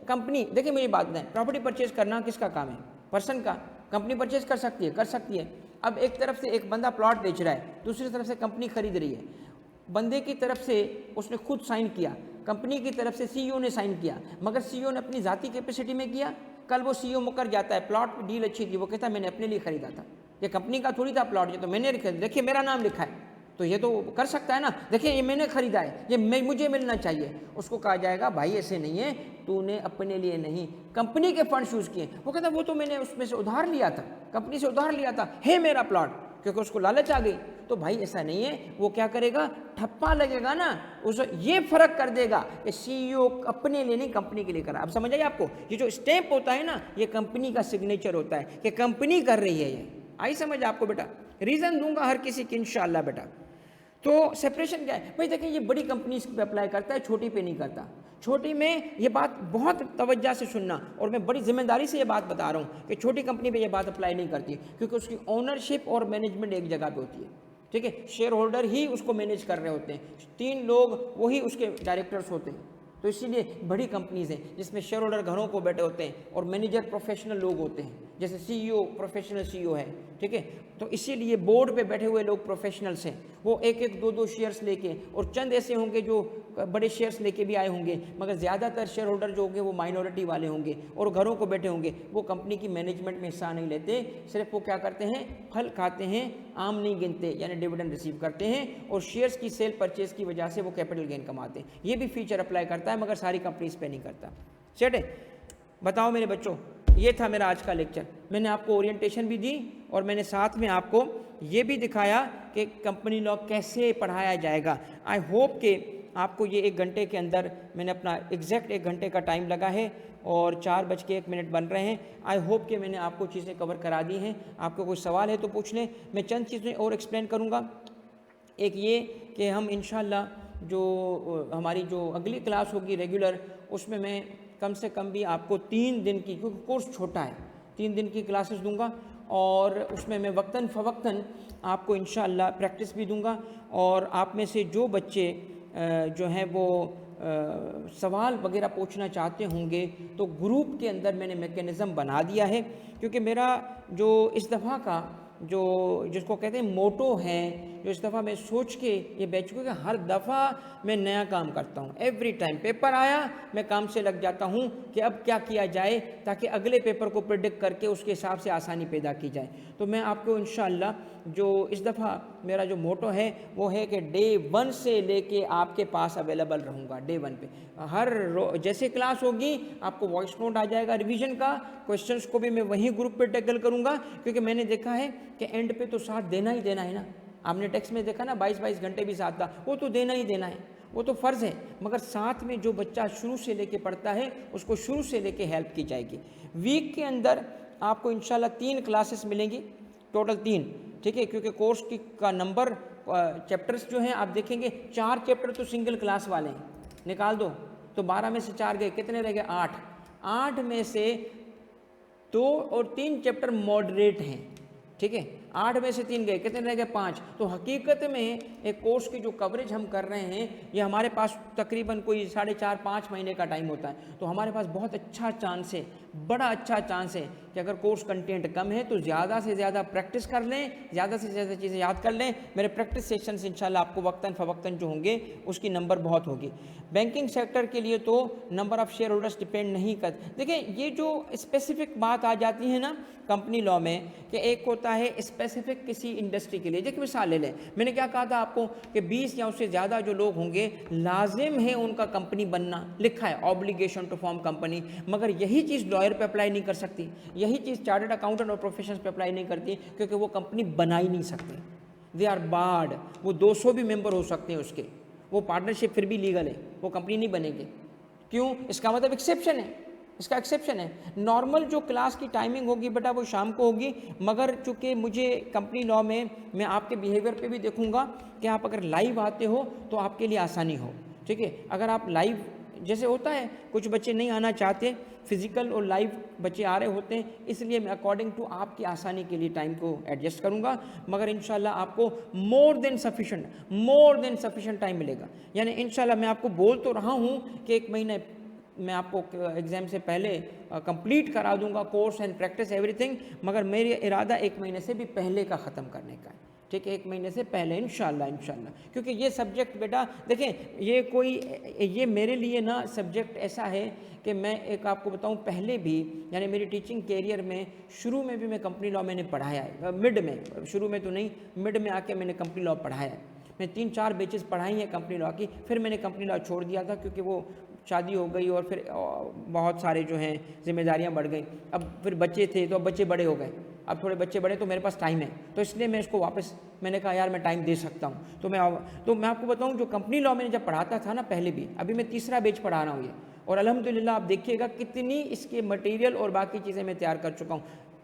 कंपनी, देखिए मेरी बात नहीं, प्रॉपर्टी परचेज करना किसका काम है? पर्सन का। कंपनी परचेज कर सकती है, कर सकती है। अब एक तरफ से एक बंदा प्लॉट बेच रहा है, दूसरी तरफ से कंपनी खरीद रही है। बंदे की तरफ से उसने खुद साइन किया, कंपनी की तरफ से सीईओ ने साइन किया, मगर सीईओ ने अपनी जाती कैपेसिटी में किया। कल वो सीईओ मुकर जाता है, प्लॉट डील अच्छी थी, वो कहता है मैंने अपने लिए खरीदा था, ये कंपनी का थोड़ी था प्लॉट, ये तो मैंने खरीदा, देखिए मेरा नाम लिखा है, तो ये तो कर सकता है ना, देखिए ये मैंने खरीदा है, ये मुझे मिलना चाहिए। उसको कहा जाएगा भाई ऐसे नहीं है, तूने अपने लिए नहीं कंपनी के फंड यूज किए। वो कहता है वो तो मैंने उसमें से उधार लिया था, कंपनी से उधार लिया था, है मेरा प्लॉट, क्योंकि उसको लालच आ गई। तो भाई ऐसा नहीं है, वो क्या करेगा? ठप्पा लगेगा ना, उस ये फर्क कर देगा कि सीईओ अपने लिए नहीं कंपनी के लिए करा। अब समझ आइए आपको, ये जो स्टैंप होता है ना, ये कंपनी का सिग्नेचर होता है कि कंपनी कर रही है। ये आई समझ आपको बेटा? रीजन दूंगा हर किसी की इंशाल्लाह बेटा। तो सेपरेशन क्या है भाई? देखिए ये बड़ी कंपनीज पे अप्लाई करता है, छोटी पे नहीं करता। छोटी में ये बात बहुत तवज्जो से सुनना, और मैं बड़ी जिम्मेदारी से ये बात बता रहा हूँ कि छोटी कंपनी पे ये बात अप्लाई नहीं करती, क्योंकि उसकी ओनरशिप और मैनेजमेंट एक जगह पे होती है। ठीक है, शेयर होल्डर ही उसको मैनेज कर रहे होते हैं, 3 लोग वही उसके डायरेक्टर्स होते हैं। तो इसीलिए बड़ी कंपनीज हैं जिसमें शेयर होल्डर घरों को बैठे होते हैं और मैनेजर प्रोफेशनल लोग होते हैं, जैसे सीईओ प्रोफेशनल सीईओ है। ठीक है, तो इसीलिए बोर्ड पे बैठे हुए लोग प्रोफेशनल्स हैं, वो एक एक दो दो शेयर्स लेके, और चंद ऐसे होंगे जो बड़े शेयर्स लेके भी आए होंगे, मगर ज़्यादातर शेयर होल्डर जो होंगे वो माइनॉरिटी वाले होंगे और घरों को बैठे होंगे। वो कंपनी की मैनेजमेंट में हिस्सा नहीं लेते, सिर्फ वो क्या करते हैं? फल खाते हैं, आम नहीं गिनते, यानी डिविडेंड रिसीव करते हैं, और शेयर्स की सेल परचेज की वजह से वो कैपिटल गेन कमाते हैं। ये भी फीचर अप्लाई करता है, मगर सारी कंपनीज पे नहीं करता। चटे बताओ मेरे बच्चों, ये था मेरा आज का लेक्चर। मैंने आपको ओरिएंटेशन भी दी और मैंने साथ में आपको ये भी दिखाया कि कंपनी लॉ कैसे पढ़ाया जाएगा। आई होप कि आपको ये 1 घंटे के अंदर, मैंने अपना एग्जैक्ट 1 घंटे का टाइम लगा है और 4:01 बन रहे हैं। आई होप कि मैंने आपको चीज़ें कवर करा दी हैं। आपको कोई सवाल है तो पूछ लें, मैं चंद चीज़ें और एक्सप्लेन करूँगा। एक ये कि हम इंशाल्लाह जो हमारी जो अगली क्लास होगी रेगुलर, उसमें मैं कम से कम भी आपको 3 दिन की, क्योंकि कोर्स छोटा है, 3 दिन की क्लासेस दूंगा, और उसमें मैं वक्तन फ़वक्तन आपको इंशाअल्लाह प्रैक्टिस भी दूंगा। और आप में से जो बच्चे जो हैं वो सवाल वगैरह पूछना चाहते होंगे तो ग्रुप के अंदर मैंने मैकेनिज़्म बना दिया है, क्योंकि मेरा जो इस दफ़ा का जो जिसको कहते हैं मोटो है, जो इस दफ़ा मैं सोच के ये बैच, क्योंकि हर दफ़ा मैं नया काम करता हूँ, एवरी टाइम पेपर आया मैं काम से लग जाता हूँ कि अब क्या किया जाए ताकि अगले पेपर को प्रेडिक्ट करके उसके हिसाब से आसानी पैदा की जाए। तो मैं आपको इंशाअल्लाह जो इस दफ़ा मेरा जो मोटो है वो है कि डे 1 से लेके आपके पास अवेलेबल रहूँगा। डे 1 पे हर जैसे क्लास होगी आपको वॉइस नोट आ जाएगा रिवीजन का, क्वेश्चंस को भी मैं वहीं ग्रुप पे टैकल करूँगा, क्योंकि मैंने देखा है कि एंड पे तो साथ देना ही देना है ना। आपने टेक्स्ट में देखा ना 22-22 घंटे भी साथ था, वो तो देना ही देना है, वो तो फ़र्ज़ है। मगर साथ में जो बच्चा शुरू से लेके पढ़ता है उसको शुरू से लेके हेल्प की जाएगी। वीक के अंदर आपको इंशाल्लाह 3 क्लासेस मिलेंगी, टोटल 3, ठीक है, क्योंकि कोर्स की का नंबर चैप्टर्स जो हैं आप देखेंगे 4 चैप्टर तो सिंगल क्लास वाले हैं, निकाल दो तो 12 में से 4 गए, कितने रह गए? 8। 8 में से 2 और 3 चैप्टर मॉडरेट हैं, ठीक है, 8 में से 3 गए, कितने रह गए? 5। तो हकीकत में एक कोर्स की जो कवरेज हम कर रहे हैं ये हमारे पास तकरीबन कोई 4.5-5 महीने का टाइम होता है। तो हमारे पास बहुत अच्छा चांस है, बड़ा अच्छा चांस है कि अगर कोर्स कंटेंट कम है तो ज़्यादा से ज़्यादा प्रैक्टिस कर लें, ज़्यादा से ज़्यादा चीज़ें याद कर लें। मेरे प्रैक्टिस सेशंस इंशाल्लाह आपको वक्तन फ़वक्तन जो होंगे उसकी नंबर बहुत होगी। बैंकिंग सेक्टर के लिए तो number of share holders depend नहीं कर, देखिए ये जो स्पेसिफिक बात आ जाती है ना कंपनी लॉ में कि एक होता है स्पेसिफिक किसी इंडस्ट्री के लिए। देखिए मिसाल ले लें, मैंने क्या कहा था आपको कि 20 या उससे ज़्यादा जो लोग होंगे लाजिम है उनका कंपनी बनना, लिखा है ऑब्लिगेशन टू फॉर्म कंपनी, मगर यही चीज़ लॉयर पे अप्लाई नहीं कर सकती, यही चीज़ चार्टर्ड अकाउंटेंट और प्रोफेशनल्स पे अप्लाई नहीं करती, क्योंकि वो कंपनी बना ही नहीं सकते, दे आर बार्ड। वो 200 भी मेंबर हो सकते हैं उसके, वो पार्टनरशिप फिर भी लीगल है, वो कंपनी नहीं बनेगी। क्यों? इसका मतलब एक्सेप्शन है, इसका एक्सेप्शन है। नॉर्मल जो क्लास की टाइमिंग होगी बेटा वो शाम को होगी, मगर चूँकि मुझे कंपनी लॉ में मैं आपके बिहेवियर पे भी देखूंगा कि आप अगर लाइव आते हो तो आपके लिए आसानी हो, ठीक है। अगर आप लाइव, जैसे होता है कुछ बच्चे नहीं आना चाहते, फिजिकल और लाइव बच्चे आ रहे होते हैं, इसलिए मैं अकॉर्डिंग टू आपकी आसानी के लिए टाइम को एडजस्ट करूंगा, मगर इंशाल्लाह आपको मोर देन सफिशेंट टाइम मिलेगा। यानी इंशाल्लाह मैं आपको बोल तो रहा हूं कि 1 महीने मैं आपको एग्ज़ाम से पहले कंप्लीट करा दूंगा कोर्स एंड प्रैक्टिस एवरीथिंग, मगर मेरी इरादा 1 महीने से भी पहले का ख़त्म करने का है, ठीक है, 1 महीने से पहले इंशाल्लाह। क्योंकि ये सब्जेक्ट बेटा देखें, ये मेरे लिए ना सब्जेक्ट ऐसा है कि मैं एक आपको बताऊं, पहले भी यानी मेरी टीचिंग कैरियर में शुरू में भी मैं कंपनी लॉ मैंने पढ़ाया है, मिड में, शुरू में तो नहीं, मिड में आके मैंने कंपनी लॉ पढ़ाया है। मैं 3-4 बैचेस पढ़ाई हैं कंपनी लॉ की, फिर मैंने कंपनी लॉ छोड़ दिया था क्योंकि वो शादी हो गई और फिर बहुत सारे जो हैं जिम्मेदारियां बढ़ गई। अब फिर बच्चे थे तो अब बच्चे बड़े हो गए, अब थोड़े बच्चे बड़े तो मेरे पास टाइम है, तो इसलिए मैं इसको वापस, मैंने कहा यार मैं टाइम दे सकता हूँ। तो मैं आपको बताऊँ, जो कंपनी लॉ मैंने जब पढ़ाता था ना पहले भी, अभी मैं 3रा बैच पढ़ा रहा हूँ ये, और अल्हम्दुलिल्लाह आप देखिएगा कितनी इसके मटेरियल और बाकी चीज़ें मैं तैयार कर चुका हूँ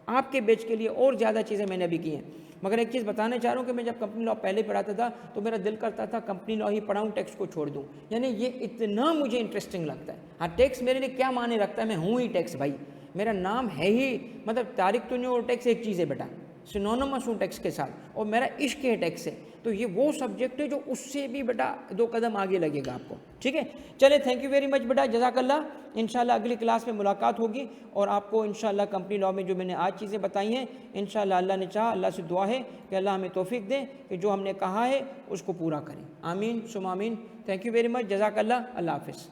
आपके बैच के लिए, और ज़्यादा चीज़ें मैंने अभी की हैं। मगर एक चीज़ बताना चाह रहा हूँ कि मैं जब कंपनी लॉ पहले पढ़ाता था तो मेरा दिल करता था कंपनी लॉ ही पढ़ाऊँ, टैक्स को छोड़ दूँ, यानी ये इतना मुझे इंटरेस्टिंग लगता है। हाँ, टैक्स मेरे लिए क्या माने रखता है, मैं हूँ ही टैक्स भाई, मेरा नाम है ही, मतलब तारिक तो नहीं, और टैक्स एक चीज़ है बेटा, सिनोनिमस हूँ टैक्स के साथ, और मेरा इश्क है टैक्स से। तो ये वो सब्जेक्ट है जो उससे भी बेटा 2 कदम आगे लगेगा आपको, ठीक है। चले, थैंक यू वेरी मच बेटा, जज़ाकल्लाह। इंशाल्लाह अगली क्लास में मुलाकात होगी और आपको इंशाल्लाह कंपनी लॉ में जो मैंने आज चीज़ें बताई हैं, इंशाल्लाह अल्लाह ने चाहा, अल्लाह से दुआ है कि अल्लाह हमें तौफीक दे कि जो हमने कहा है उसको पूरा करें। आमीन सुम आमीन। थैंक यू वेरी मच, जज़ाकल्लाह, अल्लाह हाफ़िज़।